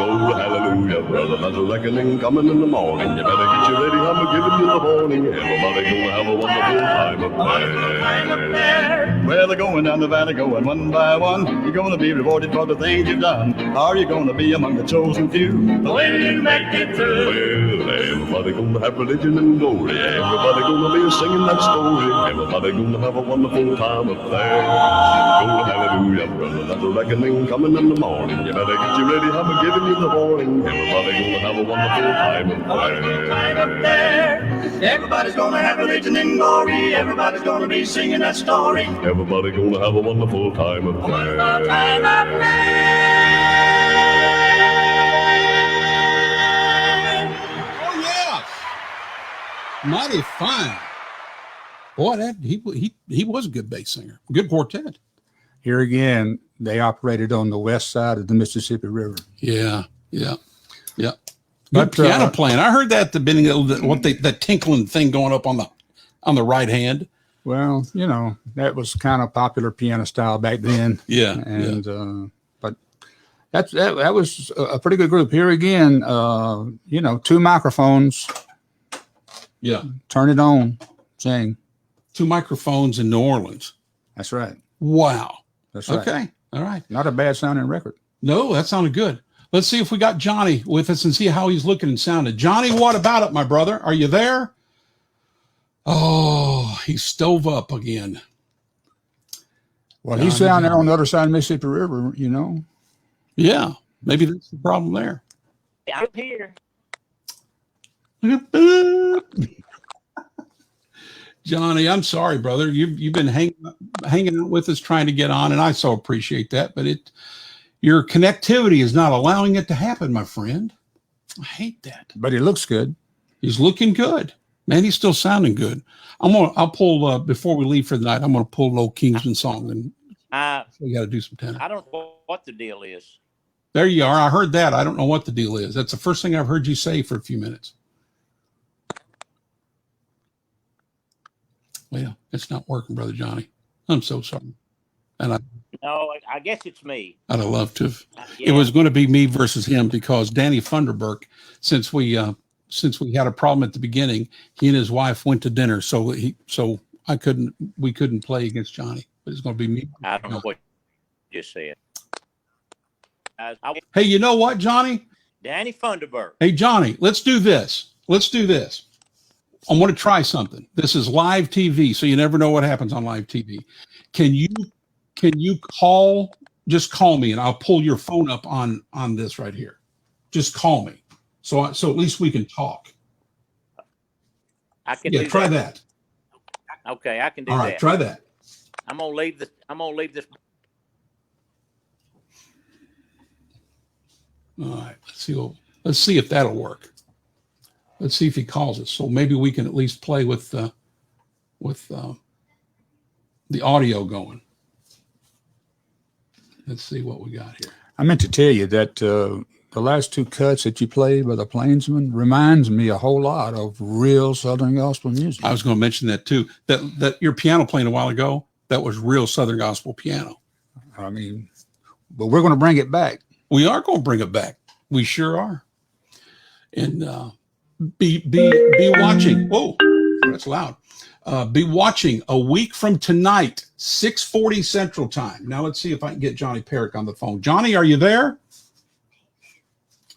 Glory, hallelujah, brother. There's a reckoning coming in the morning. You better get you ready, I'm giving you the warning. Everybody gonna have a wonderful time up there. Well, they're going down the valley, going one by one. You're going to be rewarded for the things you've done. Are you going to be among the chosen few? When you make it through. Well, everybody gonna have religion and glory. Everybody gonna be singing that story. Everybody gonna have a wonderful time up there. Glory, hallelujah, brother. There's a reckoning coming in the morning. You better get you ready, I'm giving you the warning. Everybody gonna have a wonderful time up there. Everybody's gonna have religion and glory. Everybody's gonna be singing that story. Everybody gonna have a wonderful time up there. Time up there. Oh yeah, mighty fine. Boy, that he was a good bass singer, good quartet. Here again, they operated on the west side of the Mississippi River. Yeah. Good But, piano playing. I heard that at the beginning of that tinkling thing going up on the right hand. Well, you know, that was kind of popular piano style back then. Yeah, And but that was a pretty good group. Here again, you know, two microphones, yeah. turn it on, sing. 2 microphones in New Orleans. That's right. Wow. That's right. Okay. All right. Not a bad sounding record. No, that sounded good. Let's see if we got Johnny with us and see how he's looking and sounding. Johnny, what about it, my brother? Are you there? Oh, he stove up again. Well, he's down there on the other side of the Mississippi River, you know. Yeah. Maybe that's the problem there. I'm here. Johnny, I'm sorry, brother. You've been hanging out with us, trying to get on, and I so appreciate that. But your connectivity is not allowing it to happen, my friend. I hate that. But he looks good. He's looking good, man. He's still sounding good. I'll pull before we leave for the night. I'm gonna pull an old Kingsman song, and we got to do some tenor. I don't know what the deal is. There you are. I heard that. I don't know what the deal is. That's the first thing I've heard you say for a few minutes. Well, it's not working, Brother Johnny. I'm so sorry. and No, I guess it's me. I'd have loved to have. Yeah. It was going to be me versus him because Danny Funderburk, since we had a problem at the beginning, he and his wife went to dinner, so we couldn't play against Johnny. But it's going to be me. I don't know what you just said. Hey, you know what, Johnny? Danny Funderburk. Hey, Johnny, let's do this. I want to try something. This is live TV, so you never know what happens on live TV. Can you just call me and I'll pull your phone up on this right here. Just call me. So at least we can talk. I can Yeah, do try that. Okay, I can do All that. right, try that. I'm gonna leave this. All right, let's see if that'll work. Let's see if he calls us. So maybe we can at least play with the audio going. Let's see what we got here. I meant to tell you that the last two cuts that you played by the Plainsmen reminds me a whole lot of real Southern gospel music. I was going to mention that too. That your piano playing a while ago, that was real Southern gospel piano. I mean, but we're going to bring it back. We are going to bring it back. We sure are. And be watching. Whoa, that's loud. Be watching a week from tonight, 6:40 Central Time. Now let's see if I can get Johnny Perrick on the phone. Johnny, are you there?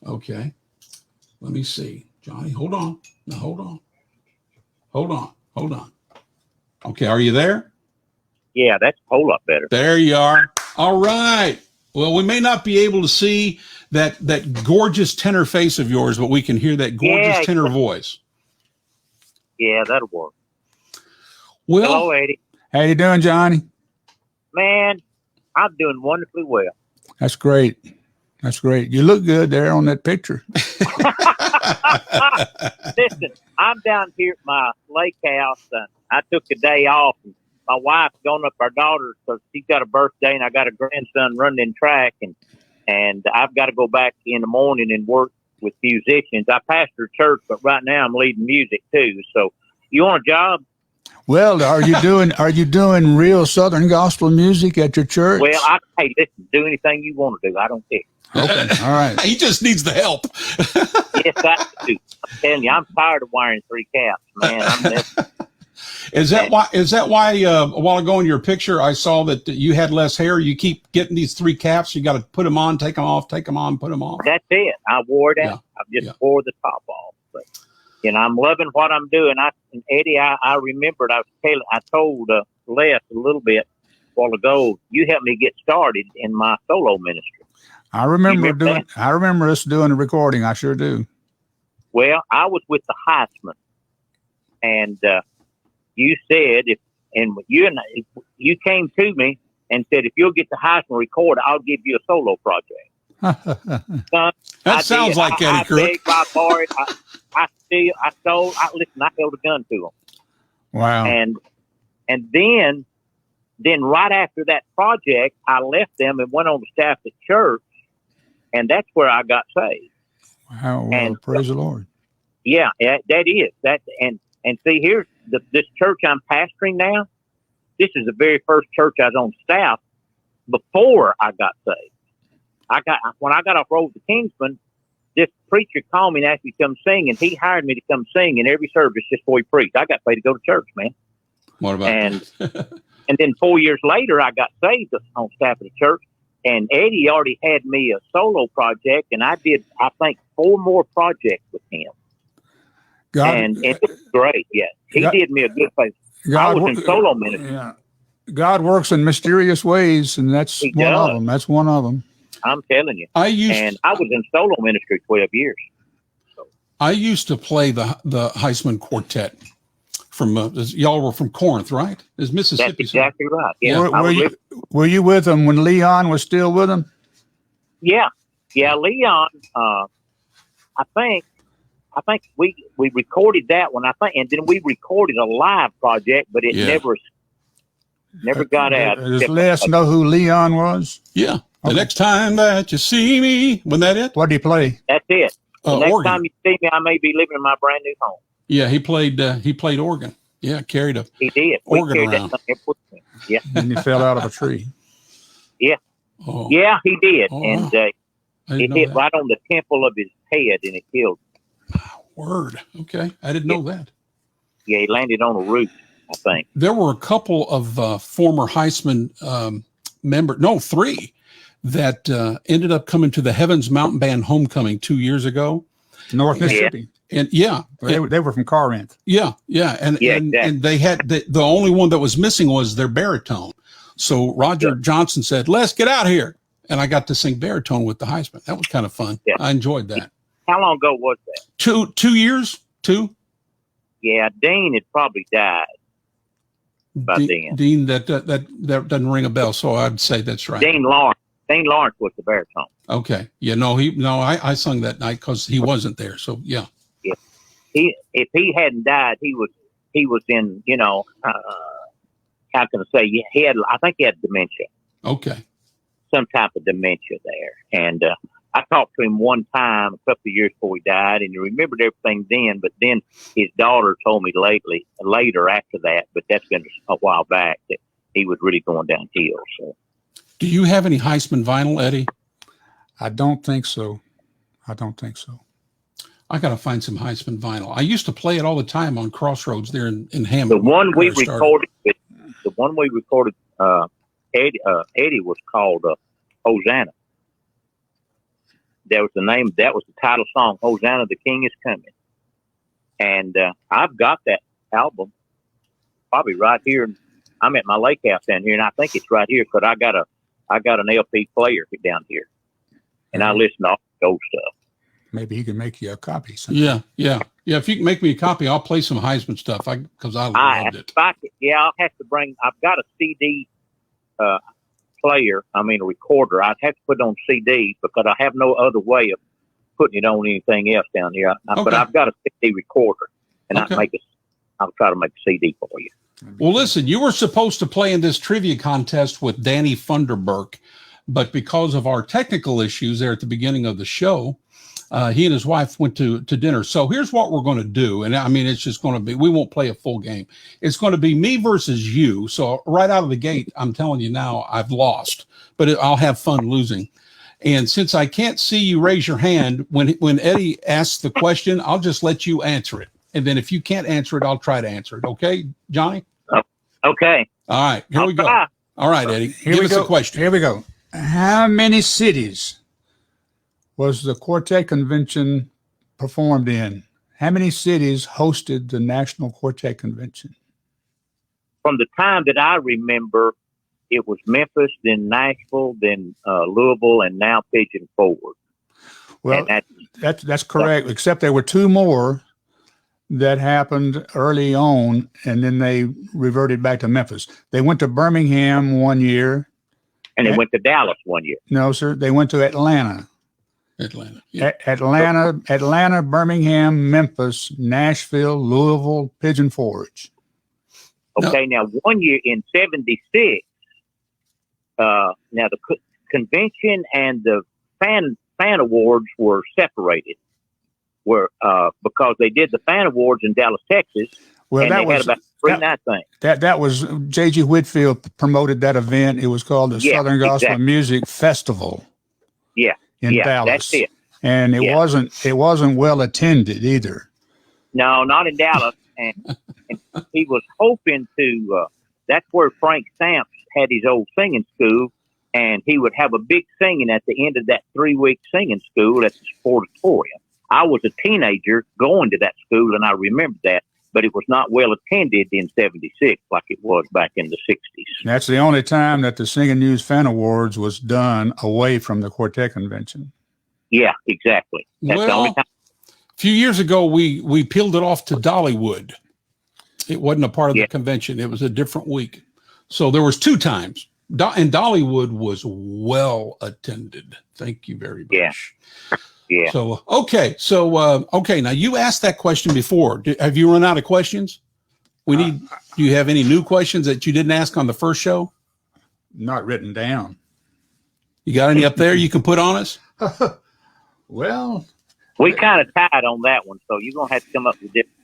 Okay. Let me see. Johnny, hold on. Now hold on. Okay, are you there? Yeah, that's a whole lot better. There you are. All right. Well, we may not be able to see that gorgeous tenor face of yours, but we can hear that gorgeous tenor voice. Yeah, that'll work. Well, Hello, Eddie. How you doing, Johnny? Man, I'm doing wonderfully well. That's great. That's great. You look good there on that picture. Listen, I'm down here at my lake house, and I took a day off. And my wife's going up our daughter because she's got a birthday, and I got a grandson running in track, and I've got to go back in the morning and work with musicians. I pastor a church, but right now I'm leading music too. So, you want a job? Well, are you doing real Southern gospel music at your church? Well, hey, listen, do anything you want to do. I don't care. Okay, all right. He just needs the help. Yes, I do. I'm telling you, I'm tired of wearing three caps, man. Is that why a while ago in your picture I saw that you had less hair? You keep getting these three caps. You got to put them on, take them off, take them on, put them off. That's it. I wore it out. I just wore the top off. But, I'm loving what I'm doing. And Eddie, I remembered I told Les a little bit a while ago. You helped me get started in my solo ministry. I remember us doing a recording. I sure do. Well, I was with the Heisman, and you said you came to me and said if you'll get the Heisman recorded, I'll give you a solo project. Son, that sounds like Eddie Crook. I borrowed. I stole. Listen, I held a gun to him. Wow. And then right after that project, I left them and went on to staff at church, and that's where I got saved. Wow. Well, and praise the Lord. Yeah, that is that. And see, here's this church I'm pastoring now. This is the very first church I was on staff before I got saved. When I got off road to Kingsman, this preacher called me and asked me to come sing, and he hired me to come sing in every service just before he preached. I got paid to go to church, man. What about and then 4 years later, I got saved on staff of the church, and Eddie already had me a solo project, and I did, I think, 4 more projects with him. And it was great. Yeah, he did me a good favor. I was in solo ministry. Yeah. God works in mysterious ways, and that's one of them. That's one of them. I'm telling you. I was in solo ministry 12 years. So. I used to play the Heisman Quartet. From y'all were from Corinth, right? Is Mississippi? That's exactly right. Yeah. Were you with them when Leon was still with them? Yeah. Leon. I think we recorded that one. And then we recorded a live project, but it never got out. Does Les know who Leon was? Yeah. The next time that you see me, wasn't that it? What did he play? That's it. The next organ. time you see me, I may be living in my brand new home. Yeah, he played organ. Yeah, carried he did. organ around. Yeah. And he fell out of a tree. Oh, Yeah, he did, Oh, and wow. I didn't it know hit that. right on the temple of his head, and it killed him. Word. Okay. I didn't know that. Yeah, he landed on a roof, I think. There were a couple of former Heisman three that ended up coming to the Heavens Mountain Band homecoming 2 years ago. North Mississippi. And yeah, They were from Corinth. yeah. And exactly. they had the only one that was missing was their baritone. So Roger Johnson said, "Let's get out here." And I got to sing baritone with the Heisman. That was kind of fun. Yeah. I enjoyed that. How long ago was that? 2 years? 2? Yeah, Dean had probably died by then. Dean, that doesn't ring a bell. So I'd say that's right. Dean Lawrence. Dean Lawrence was the baritone. Okay. Yeah. I sung that night because he wasn't there. So yeah. If he hadn't died, he was in, how can I say, I think he had dementia, Okay. some type of dementia there. And I talked to him one time a couple of years before he died, and he remembered everything then, but then his daughter told me later after that, but that's been a while back, that he was really going downhill. So Do you have any Heisman vinyl, Eddie? I don't think so. I got to find some Heisman vinyl. I used to play it all the time on Crossroads there in the Hammond. one we where I started. recorded, Eddie was called Hosanna. That was the title song, Hosanna, the King is Coming. And I've got that album probably right here. I'm at my lake house down here, and I think it's right here because I got an LP player down here, and I listen to all the old stuff. Maybe he can make you a copy sometime. Yeah. If you can make me a copy, I'll play some Heisman stuff because I loved it. I'll have to bring. I've got a CD player. I mean, a recorder. I'd have to put it on CD because I have no other way of putting it on anything else down here. But I've got a CD recorder, and Okay. I'll try to make a CD for you. Well, listen, you were supposed to play in this trivia contest with Danny Funderburk, but because of our technical issues there at the beginning of the show, he and his wife went to dinner. So here's what we're going to do. And I mean, it's just going to be, we won't play a full game. It's going to be me versus you. So right out of the gate, I'm telling you now, I've lost, but I'll have fun losing. And since I can't see you raise your hand, when Eddie asks the question, I'll just let you answer it. And then if you can't answer it, I'll try to answer it. Okay, Johnny? Okay. All right, here we go. Try. All right, Eddie, Here give we us go. a question. Here we go. How many cities was the Quartet Convention performed in? How many cities hosted the National Quartet Convention? From the time that I remember, it was Memphis, then Nashville, then Louisville, and now Pigeon Forward. Well, And that's correct, except there were two more that happened early on, and then they reverted back to Memphis. They went to Birmingham one year. they went to Dallas one year. No, sir. They went to Atlanta. Yeah. Atlanta, Birmingham, Memphis, Nashville, Louisville, Pigeon Forge. Okay, now 1 year in '76, now the convention and the fan awards were separated, because they did the fan awards in Dallas, Texas, Well, and that they was had about 3 night thing. that was J.G. Whitfield promoted that event. It was called the Southern Gospel exactly. Music Festival. Yeah, in Dallas. That's it. And it wasn't well attended either. No, not in Dallas, and he was hoping to. That's where Frank Stamps had his old singing school, and he would have a big singing at the end of that 3-week singing school at the Sportatorium. I was a teenager going to that school, and I remember that, but it was not well attended in '76 like it was back in the '60s. That's the only time that the Singing News Fan Awards was done away from the Quartet Convention. Yeah, exactly. That's the only Well, time. a few years ago, we peeled it off to Dollywood. It wasn't a part of the convention. It was a different week. So there was 2 times. And Dollywood was well attended. Thank you very much. Yeah. So, okay. Now you asked that question before. Have you run out of questions? Do you have any new questions that you didn't ask on the first show? Not written down. You got any up there you can put on us? Well, We kind of tied on that one, so you're going to have to come up with different.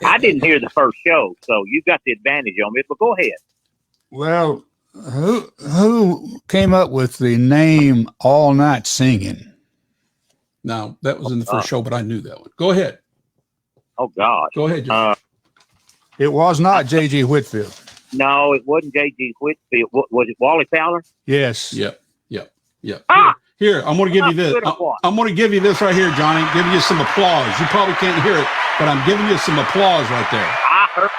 I didn't hear the first show, so you got the advantage on it, but go ahead. well, Who came up with the name All Night Singing? Now, that was in the first show, but I knew that one. Go ahead. Oh God. Go ahead, John. It was not J.G. Whitfield. No, it wasn't J.G. Whitfield. Was it Wally Fowler? Yes. Yep. Here, Ah! I'm going to give you this. Good one. I'm going to give you this right here, Johnny. Give you some applause. You probably can't hear it, but I'm giving you some applause right there. I heard.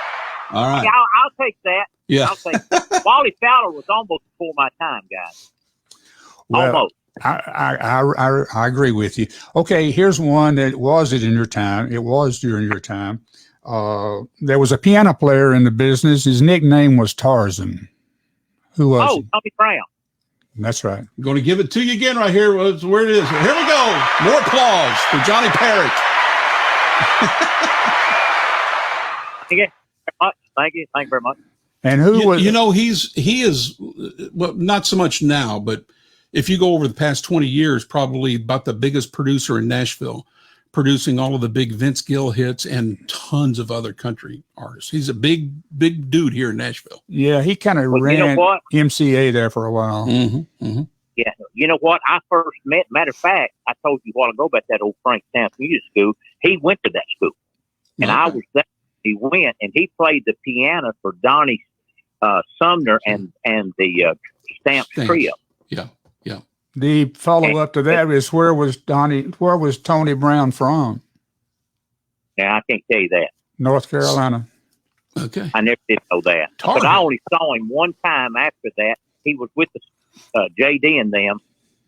All right. Yeah, I'll take that. Yeah. I'll take that. Wally Fowler was almost before my time, guys. Well, Almost. I agree with you. Okay, here's one that wasn't in your time. It was during your time. There was a piano player in the business. His nickname was Tarzan. Who was he? Tommy Brown. That's right. I'm going to give it to you again right here. Where it is. Here we go. More applause for Johnny Parrott. Thank you very much. And who was? You know, he is well, not so much now, but if you go over the past 20 years, probably about the biggest producer in Nashville, producing all of the big Vince Gill hits and tons of other country artists. He's a big dude here in Nashville. Yeah, he kind of Well, ran you know what? MCA there for a while. Mm-hmm. Yeah. You know what? I first met, matter of fact, I told you a while ago about that old Frank Stamp Music School. He went to that school. And I was there. He went and he played the piano for Donnie Sumner and the Stamps Trio. Yeah. The follow up to that is where was Tony Brown from? Now, I can't tell you that. North Carolina. Okay. I never did know that. Tar But I Heel. only saw him one time after that. He was with the JD and them.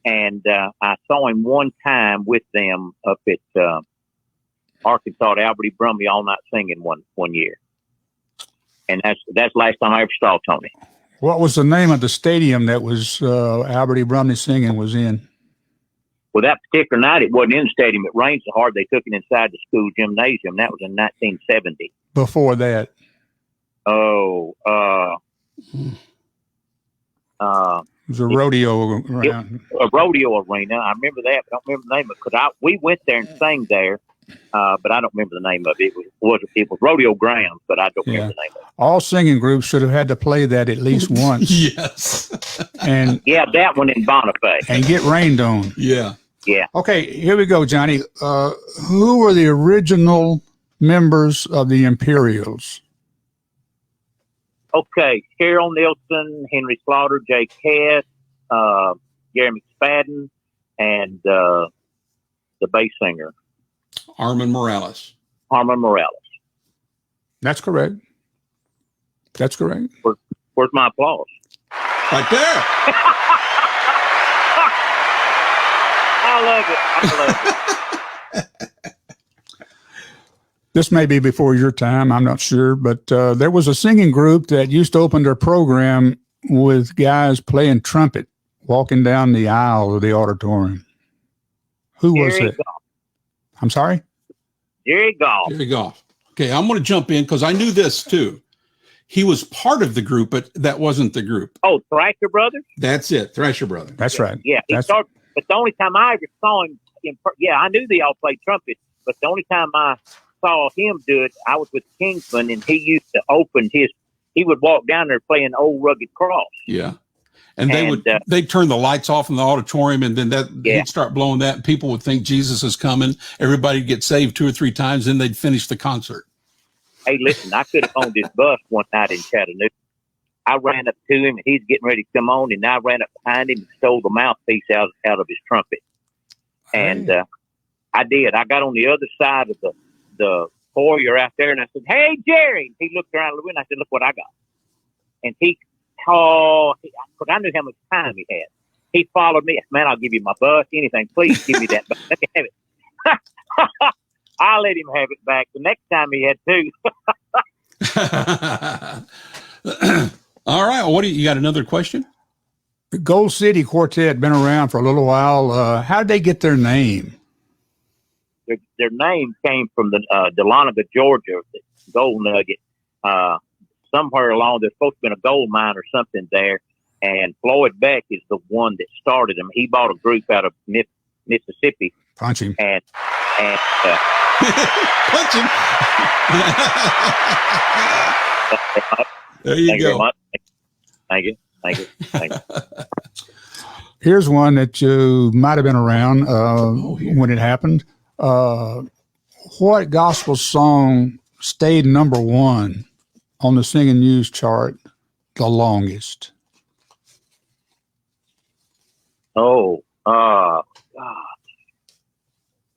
And I saw him one time with them up at Arkansas at Albert E. Brummie All Night Singing one year. And that's the last time I ever saw Tony. What was the name of the stadium that was Albert E. Brummie Singing was in? Well, that particular night, it wasn't in the stadium. It rained so hard they took it inside the school gymnasium. That was in 1970. Before that. Oh, It was a rodeo around. a rodeo arena. I remember that, but I don't remember the name of it because we went there and sang there, but I don't remember the name of it. It was Rodeo Grounds, but I don't remember the name of it. All singing groups should have had to play that at least once. Yes. and Yeah, that one in Bonifay. and get rained on. Yeah. Yeah. Okay, here we go, Johnny. Who were the original members of the Imperials? Okay, Cheryl Nielsen, Henry Slaughter, Jay Cass, Jeremy McSpadden, and the bass singer, Armin Morales. Harmon Morales. That's correct. That's correct. Where's my applause? Right there. I love it. This may be before your time. I'm not sure. But there was a singing group that used to open their program with guys playing trumpet, walking down the aisle of the auditorium. Who was Jerry it? Goff. I'm sorry? Jerry Goff. Here you go. Okay, I'm going to jump in because I knew this too. He was part of the group, but that wasn't the group. Oh, Thrasher Brothers? That's it. Thrasher Brothers. That's right. Yeah, he That's- started, but the only time I ever saw him, I knew they all played trumpet, but the only time I saw him do it, I was with Kingsman, and he used to open he would walk down there playing Old Rugged Cross. Yeah. And they And, they'd turn the lights off in the auditorium, and then Yeah. he'd start blowing that, and people would think Jesus is coming. Everybody'd get saved 2 or 3 times, then they'd finish the concert. Hey, listen, I could have owned this bus one night in Chattanooga. I ran up to him, and he's getting ready to come on, and I ran up behind him and stole the mouthpiece out of his trumpet. And I did. I got on the other side of the foyer out there, and I said, "Hey, Jerry!" And he looked around the window. I said, "Look what I got." And because I knew how much time he had. He followed me. Man, I'll give you my bus, anything. Please give me that bus. Let me have it. I let him have it back. The next time he had 2. All right. Well, you got another question? The Gold City Quartet been around for a little while. How did they get their name? Their name came from the Dahlonega, Georgia, the gold nugget. Somewhere along, there's supposed to have been a gold mine or something there. And Floyd Beck is the one that started them. He bought a group out of Mississippi. Punch him. And Punch him. There you thank you very go. much. Thank you. Thank you. Thank you. Here's one that you might have been around when it happened. What gospel song stayed number one on the Singing News chart the longest? Oh, God.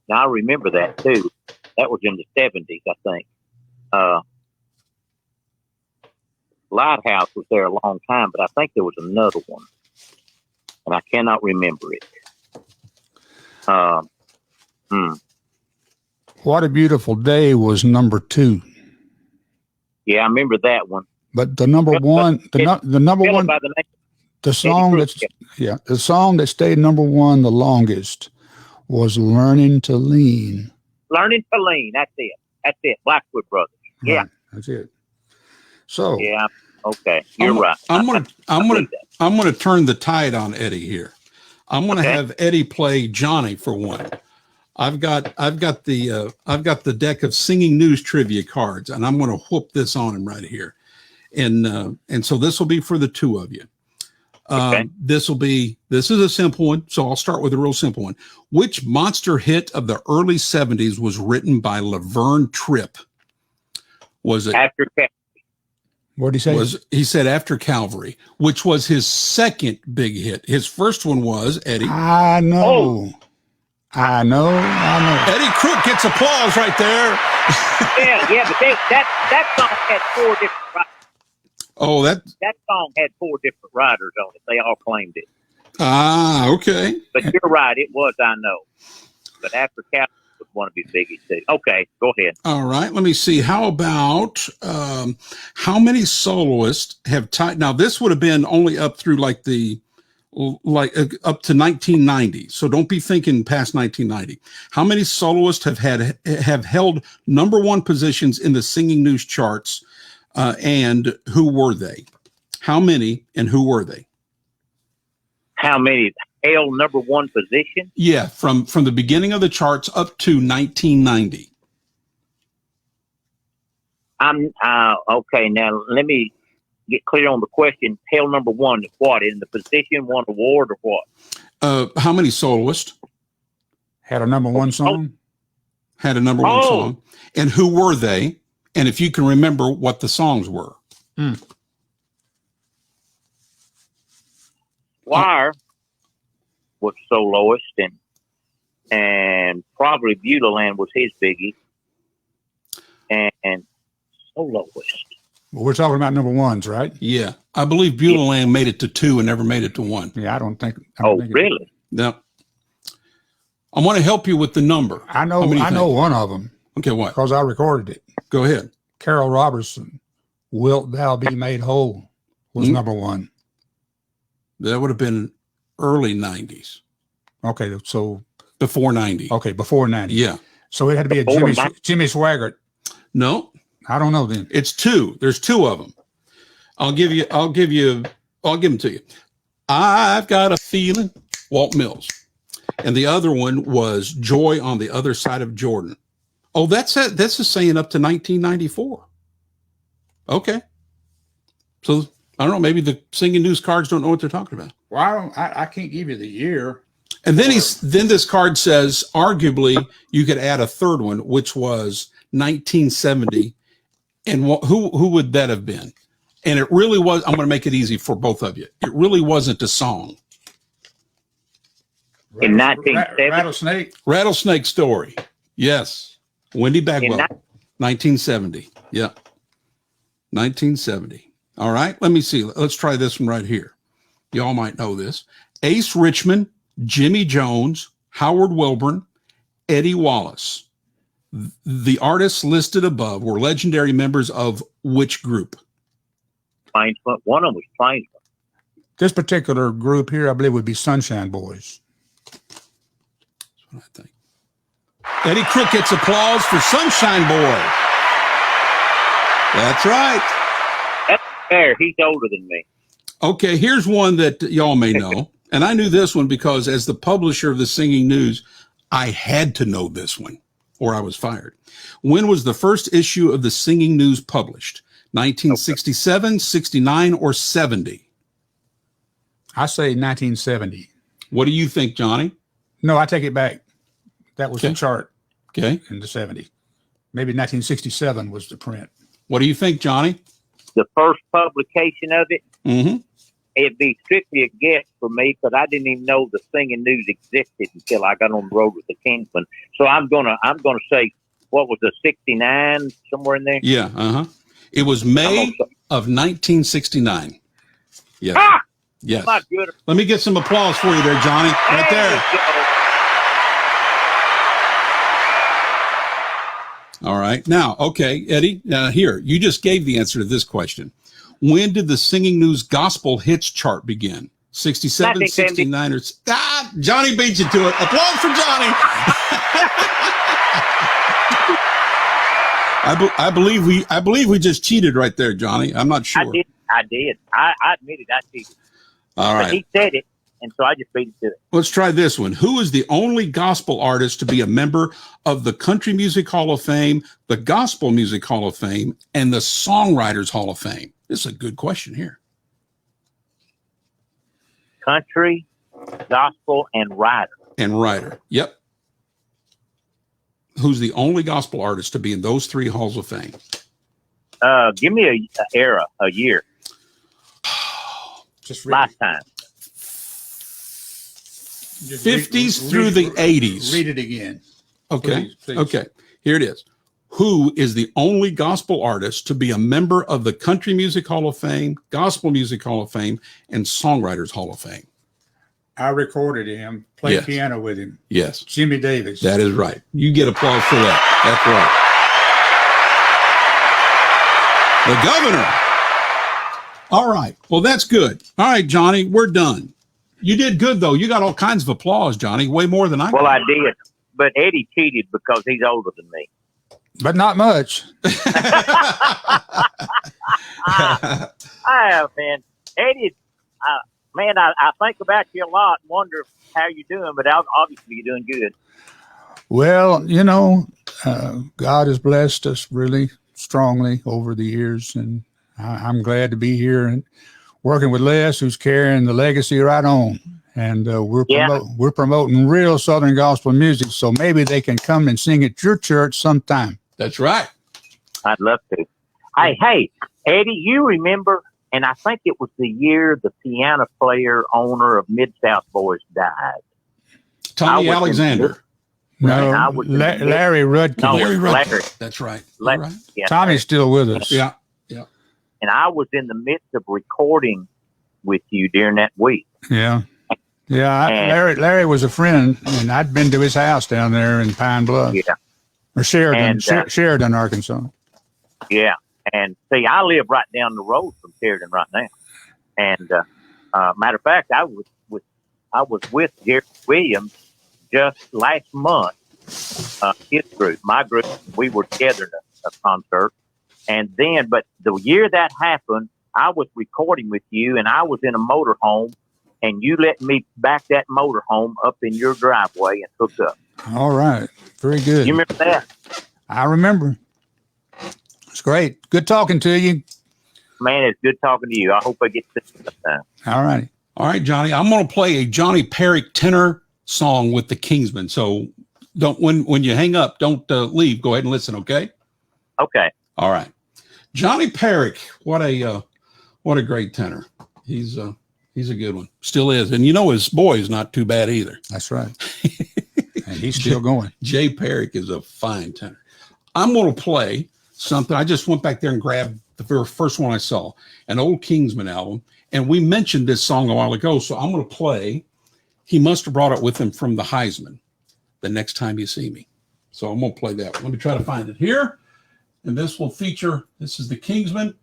Now I remember that too. That was in the 70s, I think. Lighthouse was there a long time, but I think there was another one, and I cannot remember it. What a Beautiful Day was number two. Yeah, I remember that one. But the number one, the number one, By the name, the song Eddie that's the song that stayed number one the longest was "Learning to Lean." Learning to Lean. That's it. That's it. Blackwood Brothers. Yeah. Right, that's it. So Yeah. Okay. You're right. I'm gonna turn the tide on Eddie here. I'm gonna have Eddie play Johnny for one. I've got the deck of Singing News trivia cards, and I'm gonna whoop this on him right here. And so this will be for the two of you. This is a simple one, so I'll start with a real simple one. Which monster hit of the early 70s was written by Laverne Tripp? Was it After what did he say? He said After Calvary, which was his second big hit. His first one was Eddie. I know. Eddie Crook gets applause right there. yeah, but that song had four different writers. Oh, that song had four different writers on it. They all claimed it. Okay. But you're right, it was I Know. But After Calvary was one of his biggest too. Okay, go ahead. All right, let me see. How about how many soloists have tied? Now, this would have been only up through up to 1990. So don't be thinking past 1990. How many soloists have held number one positions in the Singing News charts, and who were they? How many and who were they? How many held number one position? Yeah, from the beginning of the charts up to 1990. Okay. Now let me get clear on the question. Held number one, what in the position, won award, or what? How many soloists Had a number one song? had a number one song, and who were they? And if you can remember what the songs were. Wire was soloist, and probably Beulah was his biggie, and soloist. Well, we're talking about number ones, right? Yeah, I believe Beulah Land made it to 2 and never made it to 1. Yeah, I don't think. Really? No. I want to help you with the number. I know one of them. Okay, what? Because I recorded it. Go ahead. Carol Robertson, "Wilt Thou Be Made Whole" was number one. That would have been early 90s. Okay, so before 90. Okay, before 90. Yeah. So it had to be a Jimmy Swaggart. No. I don't know then. It's 2. There's 2 of them. I'll give them to you. I've Got a Feeling, Walt Mills. And the other one was Joy on the Other Side of Jordan. Oh, that's a saying up to 1994. Okay. So I don't know. Maybe the Singing News cards don't know what they're talking about. Well, I can't give you the year. And then this card says, arguably, you could add a third one, which was 1970. And who would that have been? And it really was. I'm going to make it easy for both of you. It really wasn't a song. In 1970, Rattlesnake Story. Yes. Wendy Bagwell. 1970. Yeah. 1970. All right. Let me see. Let's try this one right here. Y'all might know this. Ace Richmond, Jimmy Jones, Howard Wilburn, Eddie Wallace. The artists listed above were legendary members of which group? Plainsman. One of them was Plainsman. This particular group here, I believe, would be Sunshine Boys. That's what I think. Eddie Crook gets applause for Sunshine Boy. That's right. That's fair. He's older than me. Okay, here's one that y'all may know. And I knew this one because as the publisher of the Singing News, I had to know this one or I was fired. When was the first issue of the Singing News published? 1967, 69, or 70? I say 1970. What do you think, Johnny? No, I take it back. That was Okay. the chart Okay. in the 70s. Maybe 1967 was the print. What do you think, Johnny? The first publication of it, Mm-hmm. it'd be strictly a guess for me because I didn't even know the Singing News existed until I got on the road with the Kingsmen. So I'm gonna say, what was the 69, somewhere in there? Yeah. Uh-huh. It was May of 1969. Yes. Ah! Yes. My goodness. Let me get some applause for you there, Johnny. Right there. All right. Now, okay, Eddie, here, you just gave the answer to this question. When did the Singing News Gospel Hits chart begin? 67, 1970. 69, or... Johnny beat you to it. Applause for Johnny. I believe we just cheated right there, Johnny. I'm not sure. I did. I admitted I cheated. All But right. he said it, and so I just beat it to it. Let's try this one. Who is the only gospel artist to be a member of the Country Music Hall of Fame, the Gospel Music Hall of Fame, and the Songwriters Hall of Fame? This is a good question here. Country, gospel, and writer. And writer. Yep. Who's the only gospel artist to be in those three halls of fame? Give me a year, Just read, lifetime. just 50s through the 80s. Read it again. Okay. Please. Okay. Here it is. Who is the only gospel artist to be a member of the Country Music Hall of Fame, Gospel Music Hall of Fame, and Songwriters Hall of Fame? I recorded him, played Yes. piano with him. Yes. Jimmy Davis. That is right. You get applause for that. That's right. The governor. All right. Well, that's good. All right, Johnny, we're done. You did good, though. You got all kinds of applause, Johnny, way more than I Well, got. I did, but Eddie cheated because he's older than me. But not much. I have, man. Eddie, man, I think about you a lot and wonder how you're doing, but obviously you're doing good. Well, God has blessed us really strongly over the years, and I'm glad to be here and working with Les, who's carrying the legacy right on. And we're promoting real Southern gospel music, so maybe they can come and sing at your church sometime. That's right. I'd love to. Hey, Eddie, you remember, and I think it was the year the piano player owner of Mid-South Boys died. Tommy I was Alexander. No, I was in the mid- Larry Rudkin. No, Larry Rudkin. Larry. That's right. Larry. All right. Yeah, Tommy's still with us. Yeah. and I was in the midst of recording with you during that week. Yeah. Yeah. And- Larry was a friend, and I'd been to his house down there in Pine Bluff. Yeah. Or Sheridan, And, Sheridan, Arkansas. Yeah, and see, I live right down the road from Sheridan right now. And matter of fact, I was with Jerry Williams just last month. His group, my group, we were together at a concert. And then, but the year that happened, I was recording with you, and I was in a motorhome, and you let me back that motorhome up in your driveway and hook up. All right. Very good. You remember that? I remember. It's great. Good talking to you. Man, it's good talking to you. I hope I get to this time. All righty. All right, Johnny. I'm going to play a Johnny Perrick tenor song with the Kingsmen. So don't when you hang up, don't leave. Go ahead and listen. Okay. Okay. All right. Johnny Perrick. What a great tenor. He's a good one. Still is. And his boy is not too bad either. That's right. And he's still going. Jay Perrick is a fine tenor. I'm going to play something. I just went back there and grabbed the very first one I saw, an old Kingsman album. And we mentioned this song a while ago. So I'm going to play. He must have brought it with him from the Heisman, The Next Time You See Me. So I'm going to play that. Let me try to find it here. And this is the Kingsman,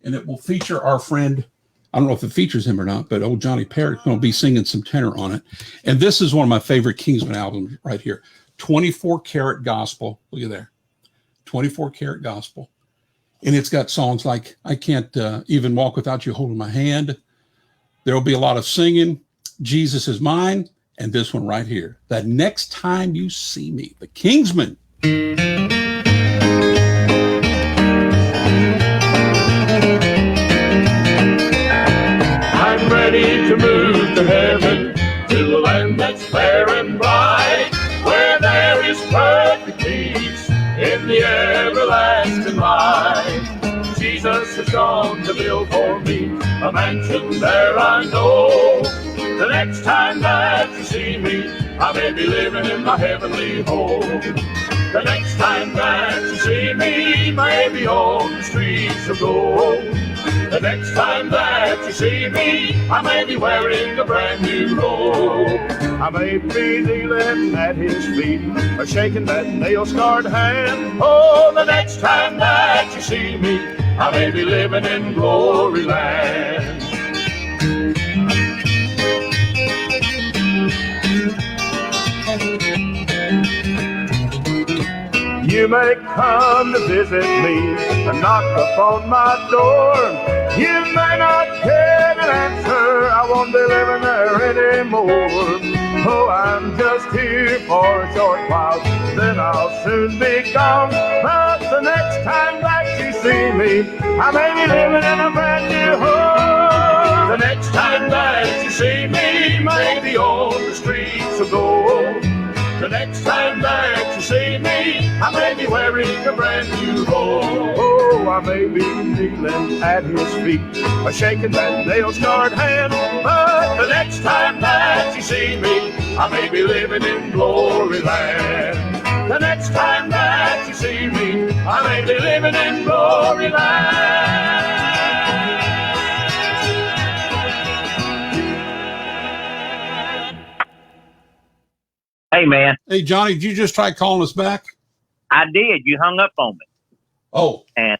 and it will feature our friend. I don't know if it features him or not, but old Johnny Perrick going to be singing some tenor on it. And this is one of my favorite Kingsman albums right here. 24 Karat Gospel. Look at there. 24 Karat Gospel. And it's got songs like I Can't Even Walk Without You Holding My Hand. There will be a lot of singing. Jesus Is Mine. And this one right here. The Next Time You See Me. The Kingsmen. I'm ready to move gone to build for me a mansion there, I know. The next time that you see me, I may be living in my heavenly home. The next time that you see me, maybe on the streets of gold. The next time that you see me, I may be wearing a brand new robe. I may be kneeling at his feet, or shaking that nail-scarred hand. Oh, the next time that you see me, I may be living in glory land. You may come to visit me and knock upon my door. You may not get an answer, I won't be living there anymore. Oh, I'm just here for a short while, then I'll soon be gone. But the next time that you see me, I may be living in a brand new home. The next time that you see me, maybe on the streets of gold. The next time that you see me, I may be wearing a brand new robe. Oh, I may be kneeling at his feet, or shaking that nail-scarred hand. But the next time that you see me, I may be living in glory land. The next time that you see me, I may be living in glory land. Hey, man, Hey, Johnny, did you just try calling us back? I did. You hung up on me. Oh, And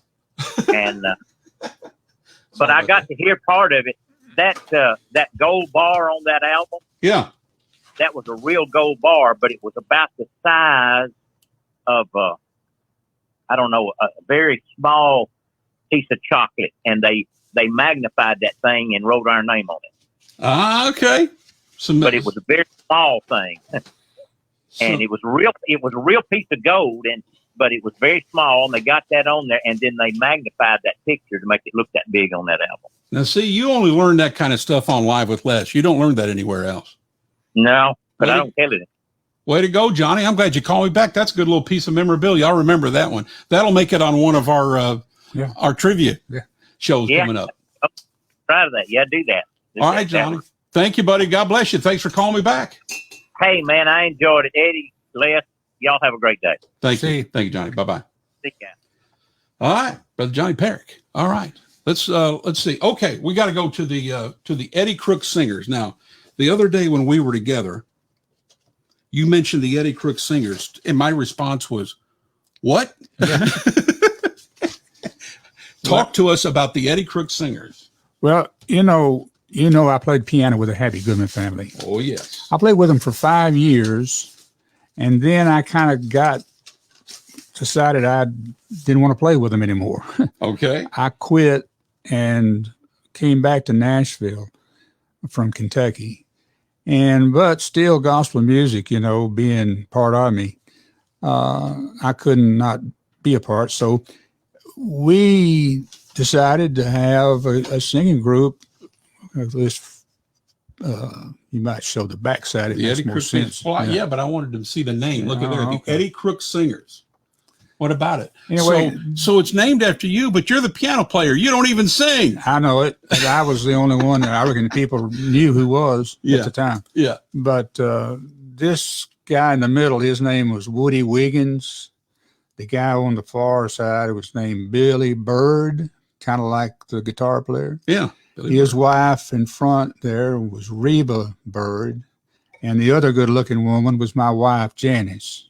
but I got to hear part of it. That gold bar on that album, yeah. that was a real gold bar, but it was about the size of I don't know, a very small piece of chocolate, and they magnified that thing and wrote our name on it. Ah, okay. But it was a very small thing, and it was real. It was a real piece of gold, but it was very small, and they got that on there, and then they magnified that picture to make it look that big on that album. Now, see, you only learn that kind of stuff on Live with Les. You don't learn that anywhere else. No, but Way I to- don't tell it. Way to go, Johnny. I'm glad you called me back. That's a good little piece of memorabilia. I'll remember that one. That'll make it on one of our trivia shows coming up. Proud of that. Yeah, do that. All right, Johnny. Thank you, buddy. God bless you. Thanks for calling me back. Hey, man, I enjoyed it. Eddie, Les, y'all have a great day. Thank you. Thank you, Johnny. Bye-bye. See ya. All right, Brother Johnny Perrick. All right. Let's see. Okay, we got to go to the Eddie Crook Singers. Now, the other day when we were together, you mentioned the Eddie Crook Singers, and my response was, "What?" Talk to us about the Eddie Crook Singers. Well, you know, I played piano with the Happy Goodman family. Oh, yes. I played with them for 5 years, and then I kind of decided I didn't want to play with them anymore. Okay. I quit and came back to Nashville from Kentucky, but still gospel music, being part of me, I couldn't not be a part. So we decided to have a singing group. This, you might show the backside. It The makes Eddie more Crook sense. Singers. Well, yeah, but I wanted to see the name. Look at there, the okay. Eddie Crook Singers. What about it? Anyway, so it's named after you, but you're the piano player. You don't even sing. I know it. I was the only one that I reckon people knew who was at the time. Yeah. But this guy in the middle, his name was Woody Wiggins. The guy on the far side was named Billy Bird, kind of like the guitar player. Yeah. His wife in front there was Reba Bird, and the other good-looking woman was my wife, Janice.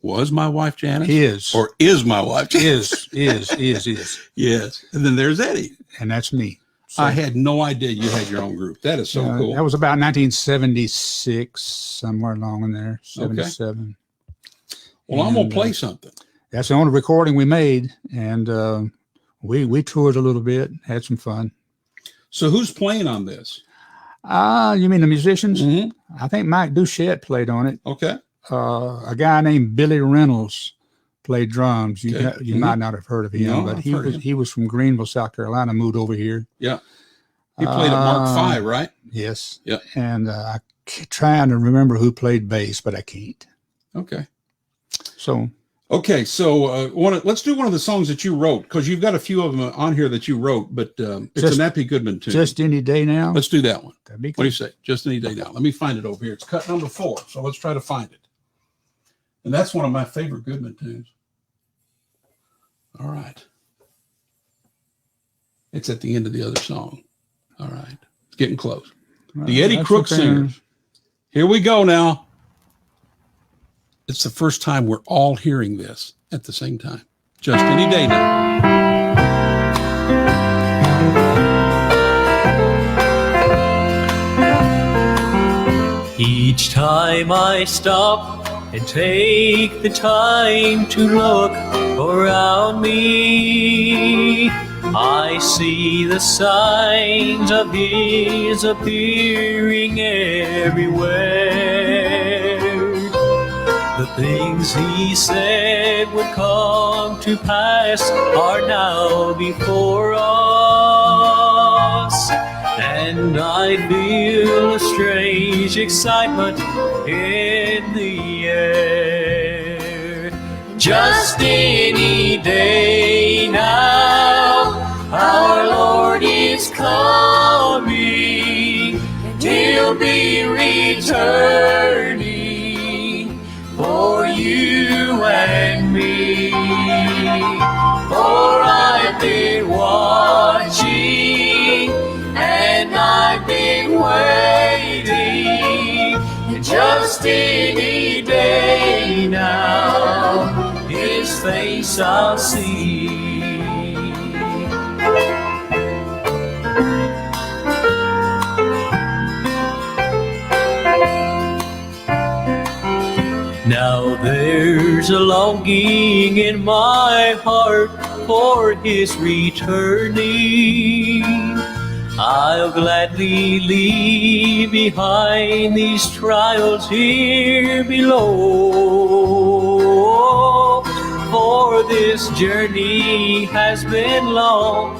Was my wife Janice? Is. Or is my wife Janice? Is. Yes. And then there's Eddie. And that's me. So, I had no idea you had your own group. That is so cool. That was about 1976, somewhere along in there, 77. Well, I'm going to play something. That's the only recording we made, and we toured a little bit, had some fun. So who's playing on this? You mean the musicians? Mm-hmm. I think Mike Duchette played on it. Okay. A guy named Billy Reynolds played drums. You Okay. might not have heard of him, No, but I've heard of him. he was from Greenville, South Carolina, moved over here. Yeah. He played at Mark V, right? Yes. Yeah. And I'm trying to remember who played bass, but I can't. Okay. So Okay, so let's do one of the songs that you wrote, because you've got a few of them on here that you wrote, but it's Just- an Eppie Goodman tune. Just Any Day Now. Let's do that one. That'd be What do you good. say? Just Any Day Now. Let me find it over here. It's cut number 4, so let's try to find it. And that's one of my favorite Goodman tunes. All right. It's at the end of the other song. All right. It's getting close. The Eddie That's Crook okay. Singers. Here we go now. It's the first time we're all hearing this at the same time. Just Any Day Now. Each time I stop and take the time to look around me, I see the signs of His appearing everywhere. The things He said would come to pass are now before us, and I feel a strange excitement in the air. Just any day now, our Lord is coming, and He'll be returning for you and me. For I've been watching and I've been waiting, and just any day now His face I'll see. Now there's a longing in my heart for His returning. I'll gladly leave behind these trials here below, for this journey has been long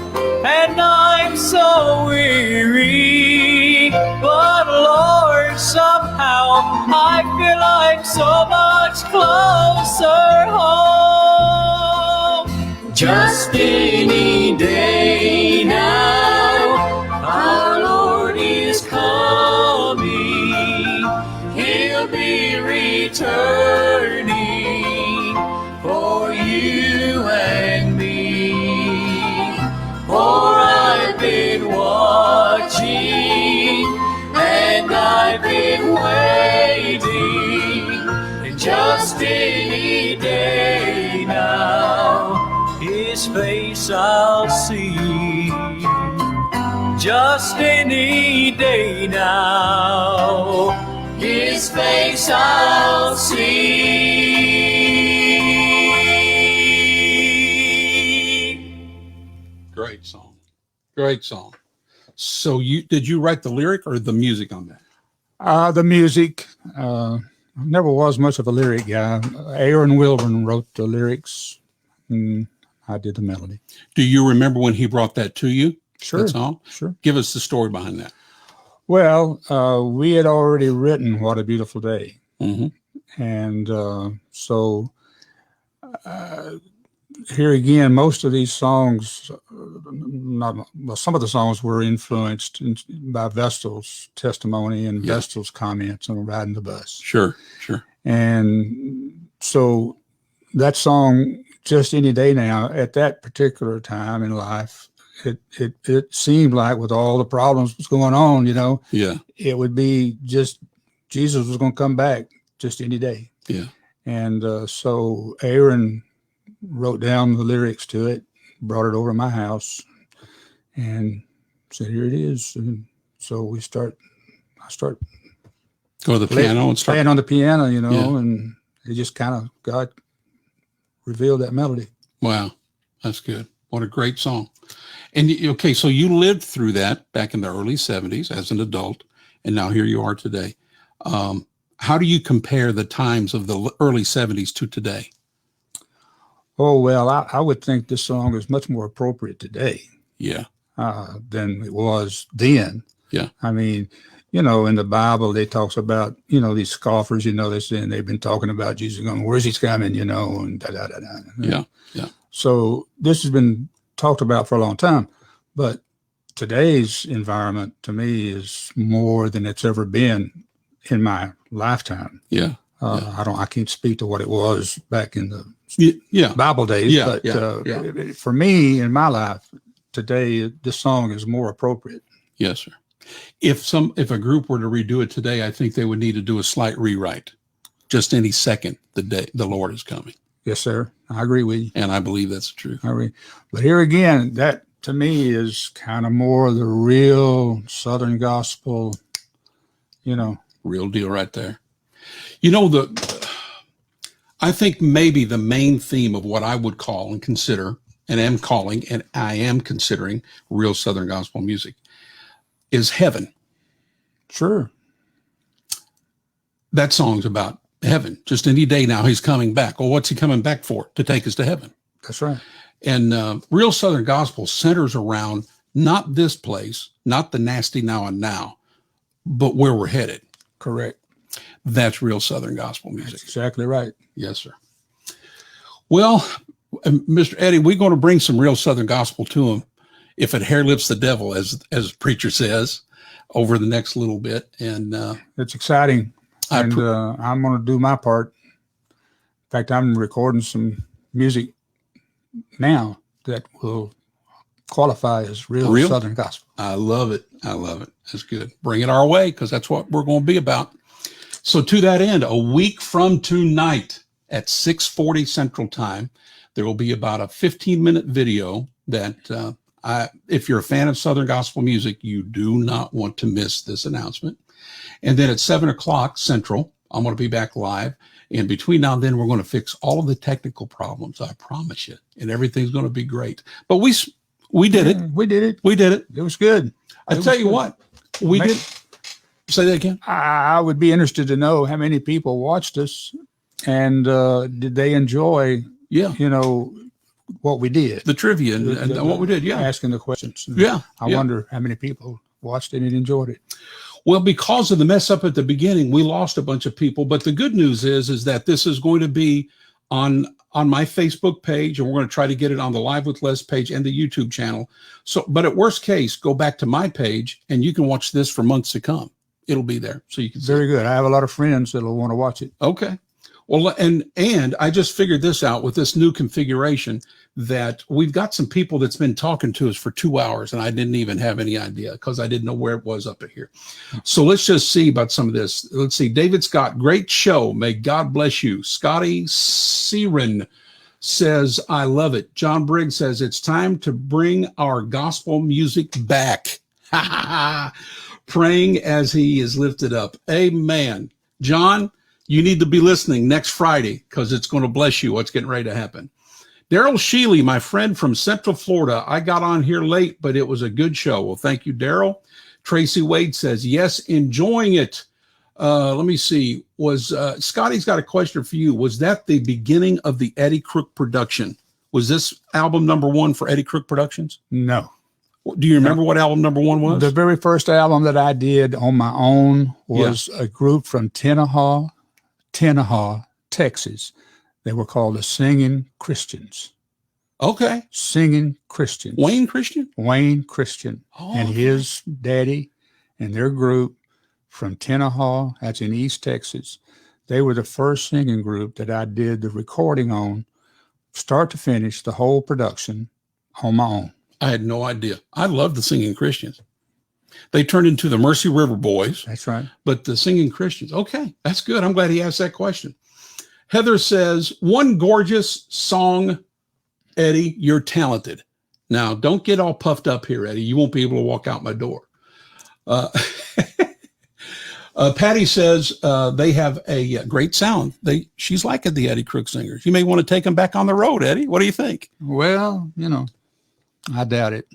and I'm so weary. But Lord, somehow I feel I'm so much closer home. Just any day now, our Lord is coming. He'll be returning for you and me. For I've been watching and I've been waiting, and just any day now His face I'll see. Just any day now His face I'll see. Great song. Great song. So did you write the lyric or the music on that? The music. Never was much of a lyric guy. Aaron Wilburn wrote the lyrics, and I did the melody. Do you remember when he brought that to you? Sure. That song? Sure. Give us the story behind that. Well, we had already written "What a Beautiful Day," Mm-hmm. and so here again, most of these songs, some of the songs were influenced by Vestal's testimony and Yeah. Vestal's comments on riding the bus. Sure, sure. And so that song, Just Any Day Now, at that particular time in life, it seemed like with all the problems that's going on, Yeah, it would be just Jesus was going to come back just any day. yeah. And so Aaron wrote down the lyrics to it, brought it over to my house, and said, "Here it is." And so I start Go to the piano and start. playing on the piano, Yeah. and it just kind of, God revealed that melody. Wow, that's good. What a great song. And okay, so you lived through that back in the early 70s as an adult, and now here you are today. How do you compare the times of the early 70s to today? Oh, well, I would think this song is much more appropriate today Yeah, than it was then. Yeah. I mean, you know, in the Bible, they talks about, you know, these scoffers, you know, they've been talking about Jesus going, where's he coming, you know, and da, da, da, da. Yeah. Yeah. So this has been talked about for a long time, but today's environment to me is more than it's ever been in my lifetime. Yeah. I can't speak to what it was back in the Yeah. Bible days, Yeah, but yeah. For me in my life today, this song is more appropriate. Yes, sir. If a group were to redo it today, I think they would need to do a slight rewrite. Just any second the Lord is coming. Yes, sir. I agree with you. And I believe that's true. I agree. But here again, that to me is kind of more the real Southern gospel, you know. Real deal right there. You know, I think maybe the main theme of what I would call and consider, and am calling, and I am considering real Southern gospel music is heaven. Sure. That song's about heaven. Just any day now, he's coming back. Well, what's he coming back for? To take us to heaven. That's right. And real Southern gospel centers around not this place, not the nasty now and now, but where we're headed. Correct. That's real Southern gospel music. That's exactly right. Yes, sir. Well, Mr. Eddie, we're going to bring some real Southern gospel to him. If it hair lips the devil, as the preacher says, over the next little bit. And it's exciting. I'm going to do my part. In fact, I'm recording some music now that will qualify as real Southern gospel. I love it. I love it. That's good. Bring it our way, because that's what we're going to be about. So to that end, a week from tonight at 6:40 Central Time, there will be about a 15-minute video that if you're a fan of Southern gospel music, you do not want to miss this announcement. And then at 7 o'clock Central, I'm going to be back live. And between now and then, we're going to fix all of the technical problems. I promise you. And everything's going to be great. But we did it. We did it. We did it. It was good. I tell you what, we did. Say that again. I would be interested to know how many people watched us and did they enjoy, you know, what we did. The trivia and what we did. Yeah. Asking the questions. Yeah. I wonder how many people watched it and enjoyed it. Well, because of the mess up at the beginning, we lost a bunch of people. But the good news is that this is going to be on my Facebook page, and we're going to try to get it on the Live with Les page and the YouTube channel. So, but at worst case, go back to my page and you can watch this for months to come. It'll be there. So you can see. Very good. I have a lot of friends that'll want to watch it. Okay. Well, and I just figured this out with this new configuration that we've got some people that's been talking to us for 2 hours, and I didn't even have any idea because I didn't know where it was up here. So let's just see about some of this. Let's see. David Scott, great show. May God bless you. Scotty Siren says, I love it. John Briggs says, it's time to bring our gospel music back. Praying as he is lifted up. Amen. John, you need to be listening next Friday because it's going to bless you what's getting ready to happen. Daryl Sheely, my friend from Central Florida. I got on here late, but it was a good show. Well, thank you, Daryl. Tracy Wade says, yes, enjoying it. Let me see. Scotty's got a question for you. Was that the beginning of the Eddie Crook production? Was this album number one for Eddie Crook Productions? No. Do you remember what album number one was? The very first album that I did on my own was a group from Tenaha, Texas. They were called the Singing Christians. Okay. Singing Christians. Wayne Christian? Wayne Christian and his daddy and their group from Tenaha, that's in East Texas. They were the first singing group that I did the recording on, start to finish, the whole production on my own. I had no idea. I love the Singing Christians. They turned into the Mercy River Boys. That's right. But the Singing Christians. Okay, that's good. I'm glad he asked that question. Heather says, one gorgeous song, Eddie, you're talented. Now, don't get all puffed up here, Eddie. You won't be able to walk out my door. Patty says they have a great sound. She's like the Eddie Crook Singers. You may want to take them back on the road, Eddie. What do you think? Well, I doubt it.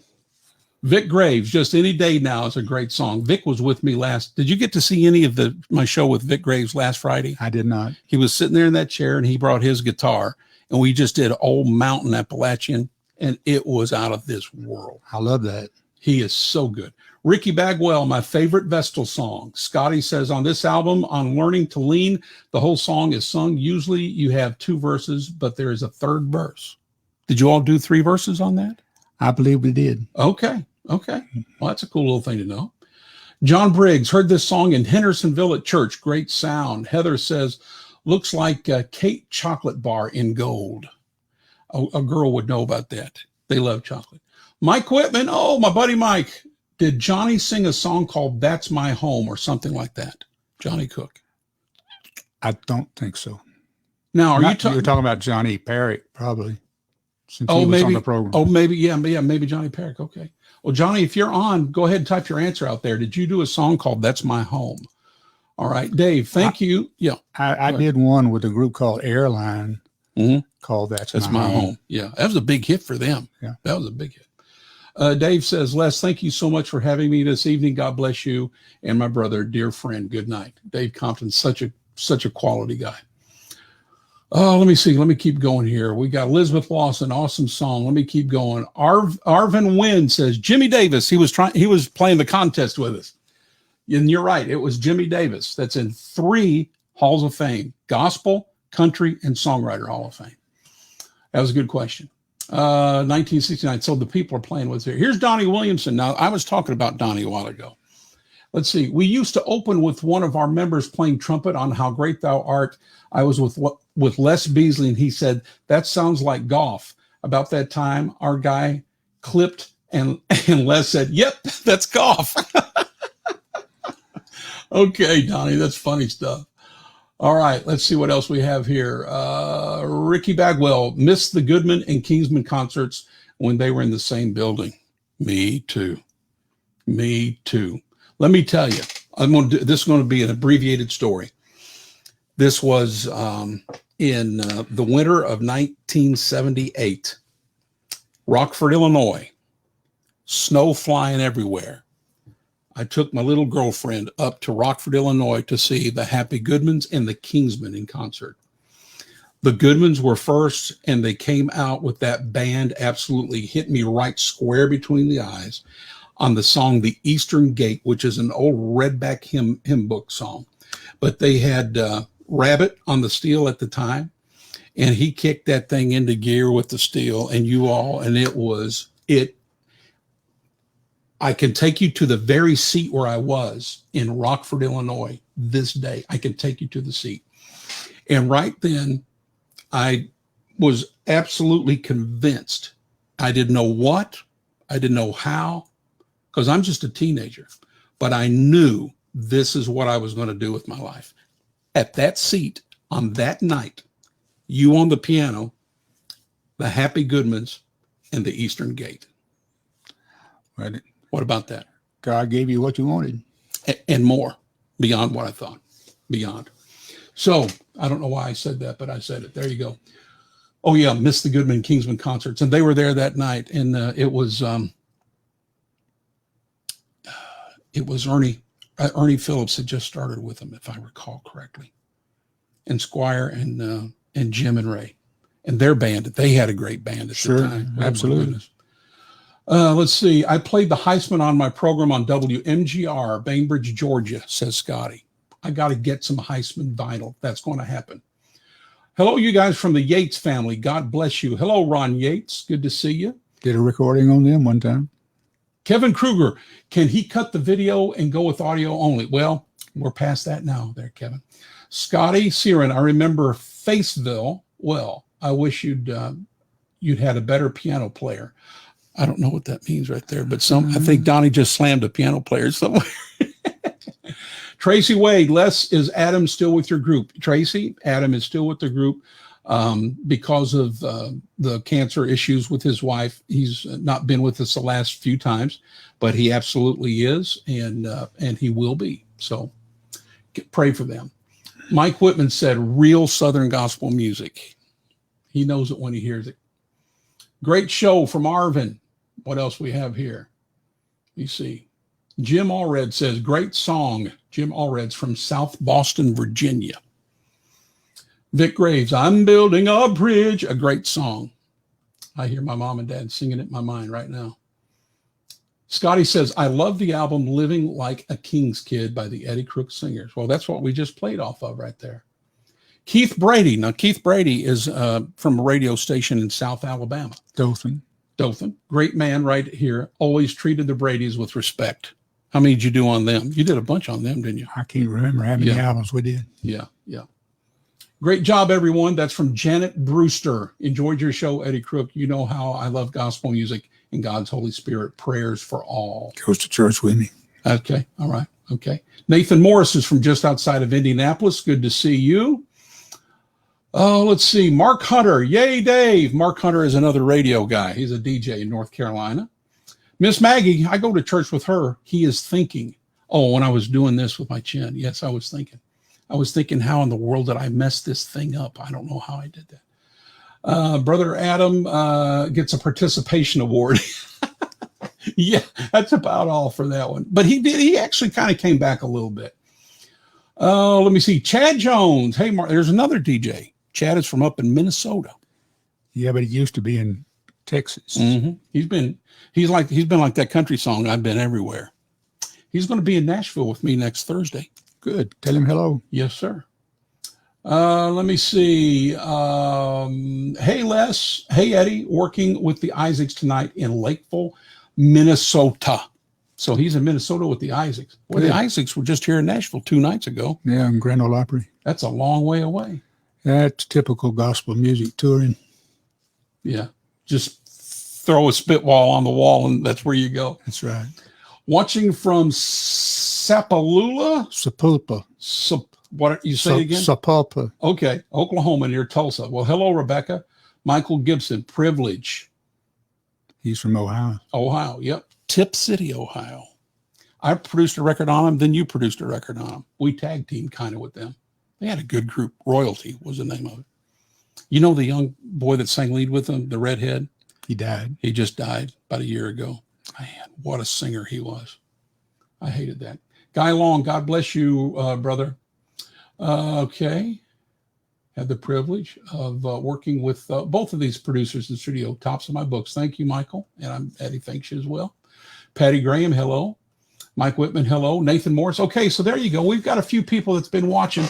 Vic Graves, Just Any Day Now is a great song. Vic was with me last. Did you get to see any of my show with Vic Graves last Friday? I did not. He was sitting there in that chair and he brought his guitar and we just did Old Mountain Appalachian and it was out of this world. I love that. He is so good. Ricky Bagwell, my favorite Vestal song. Scotty says, on this album, on Learning to Lean, the whole song is sung. Usually you have 2 verses, but there is a 3rd verse. Did you all do 3 verses on that? I believe we did. Okay. Well, that's a cool little thing to know. John Briggs, heard this song in Hendersonville at church. Great sound. Heather says, looks like a Kate chocolate bar in gold. A girl would know about that. They love chocolate. Mike Whitman, oh, my buddy Mike. Did Johnny sing a song called That's My Home or something like that? Johnny Cook. I don't think so. Now, You're talking about Johnny Perry, probably. Since he was maybe on the program. Oh, maybe, yeah, maybe Johnny Perrick. Okay. Well, Johnny, if you're on, go ahead and type your answer out there. Did you do a song called That's My Home? All right, Dave, thank you. Yeah. I did one with a group called Airline called That's My Home. Yeah, that was a big hit for them. Yeah. That was a big hit. Dave says, Les, thank you so much for having me this evening. God bless you and my brother, dear friend. Good night. Dave Compton's such a quality guy. Oh, let me see. Let me keep going here. We got Elizabeth Lawson, awesome song. Let me keep going. Arvin Wynn says, Jimmy Davis. He was playing the contest with us. And you're right. It was Jimmy Davis. That's in 3 Halls of Fame: Gospel, Country, and Songwriter Hall of Fame. That was a good question. 1969. So the people are playing with here. Here's Donnie Williamson. Now, I was talking about Donnie a while ago. Let's see. We used to open with one of our members playing trumpet on How Great Thou Art. I was with Les Beasley, and he said, that sounds like golf. About that time, our guy clipped, and Les said, yep, that's golf. Okay, Donnie, that's funny stuff. All right, let's see what else we have here. Ricky Bagwell missed the Goodman and Kingsman concerts when they were in the same building. Me too. Let me tell you, this is going to be an abbreviated story. This was in the winter of 1978. Rockford, Illinois. Snow flying everywhere. I took my little girlfriend up to Rockford, Illinois to see the Happy Goodmans and the Kingsmen in concert. The Goodmans were first, and they came out with that band absolutely hit me right square between the eyes on the song The Eastern Gate, which is an old Redback hymn book song. But they had Rabbit on the steel at the time, and he kicked that thing into gear with the steel, and I can take you to the very seat where I was in Rockford, Illinois this day. I can take you to the seat. And right then, I was absolutely convinced. I didn't know what, I didn't know how, because I'm just a teenager, but I knew this is what I was going to do with my life. At that seat on that night, you on the piano, the Happy Goodmans, and the Eastern Gate. Right. What about that? God gave you what you wanted. And more, beyond what I thought, beyond. So I don't know why I said that, but I said it. There you go. Oh yeah, missed the Goodman Kingsman concerts, and they were there that night, and it was Ernie Phillips had just started with them, if I recall correctly, and Squire and Jim and Ray, and their band. They had a great band at the time. Absolutely. Let's see. I played the Heisman on my program on WMGR, Bainbridge, Georgia, says Scotty. I got to get some Heisman vinyl. That's going to happen. Hello, you guys from the Yates family. God bless you. Hello, Ron Yates. Good to see you. Did a recording on them one time. Kevin Kruger, can he cut the video and go with audio only? Well, we're past that now there, Kevin. Scotty Siren, I remember Faceville well. I wish you'd had a better piano player. I don't know what that means right there, but I think Donnie just slammed a piano player somewhere. Tracy Wade, Les, is Adam still with your group? Tracy, Adam is still with the group because of the cancer issues with his wife. He's not been with us the last few times, but he absolutely is, and he will be. So pray for them. Mike Whitman said, real Southern gospel music. He knows it when he hears it. Great show from Arvin. What else we have here? Let me see. Jim Allred says, great song. Jim Allred's from South Boston, Virginia. Vic Graves, I'm building a bridge. A great song. I hear my mom and dad singing it in my mind right now. Scotty says, I love the album Living Like a King's Kid by the Eddie Crook Singers. Well, that's what we just played off of right there. Keith Brady. Now, Keith Brady is from a radio station in South Alabama. Dothan. Great man right here. Always treated the Bradys with respect. How many did you do on them? You did a bunch on them, didn't you? I can't remember how many albums we did. Yeah. Great job, everyone. That's from Janet Brewster. Enjoyed your show, Eddie Crook. You know how I love gospel music and God's Holy Spirit. Prayers for all. Goes to church with me. Okay. All right. Okay. Nathan Morris is from just outside of Indianapolis. Good to see you. Oh, let's see. Mark Hunter. Yay, Dave. Mark Hunter is another radio guy. He's a DJ in North Carolina. Miss Maggie, I go to church with her. He is thinking, oh, when I was doing this with my chin. Yes, I was thinking. How in the world did I mess this thing up? I don't know how I did that. Brother Adam gets a participation award. Yeah, that's about all for that one. But he actually kind of came back a little bit. Let me see. Chad Jones. Hey, Mark, there's another DJ. Chad is from up in Minnesota. Yeah, but he used to be in Texas. Mm-hmm. He's been like that country song, I've been everywhere. He's going to be in Nashville with me next Thursday. Good. Tell him hello. Yes, sir. Let me see. Hey, Les. Hey, Eddie. Working with the Isaacs tonight in Lakeville, Minnesota. So he's in Minnesota with the Isaacs. Well, the Isaacs were just here in Nashville 2 nights ago. Yeah, in Grand Ole Opry. That's a long way away. That's typical gospel music touring. Yeah. Just throw a spitball on the wall and that's where you go. That's right. Watching from Sapulpa. What you say again? Sapulpa. Okay. Oklahoma near Tulsa. Well, hello, Rebecca. Michael Gibson, Privilege. He's from Ohio. Ohio. Yep. Tip City, Ohio. I produced a record on him. Then you produced a record on him. We tag teamed kind of with them. They had a good group. Royalty was the name of it. You know the young boy that sang lead with them, the redhead? He died. He just died about a year ago. Man, what a singer he was. I hated that. Guy Long, God bless you, brother. Okay. Had the privilege of working with both of these producers in the studio, tops of my books. Thank you, Michael. And Eddie thanks you as well. Patty Graham, hello. Mike Whitman, hello. Nathan Morris. Okay, so there you go. We've got a few people that's been watching.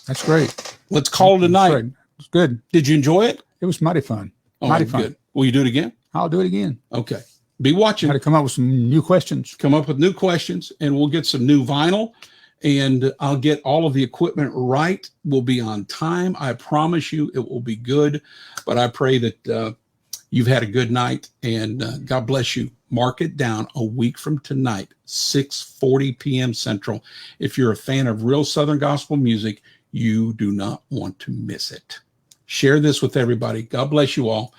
That's great. Let's call it a night. It's good. Did you enjoy it? It was mighty fun. Oh, mighty fun. Good. Will you do it again? I'll do it again. Okay. Be watching. Got to come up with some new questions. Come up with new questions, and we'll get some new vinyl, and I'll get all of the equipment right. We'll be on time. I promise you it will be good, but I pray that you've had a good night, and God bless you. Mark it down a week from tonight, 6:40 p.m. Central. If you're a fan of real Southern gospel music, you do not want to miss it. Share this with everybody. God bless you all.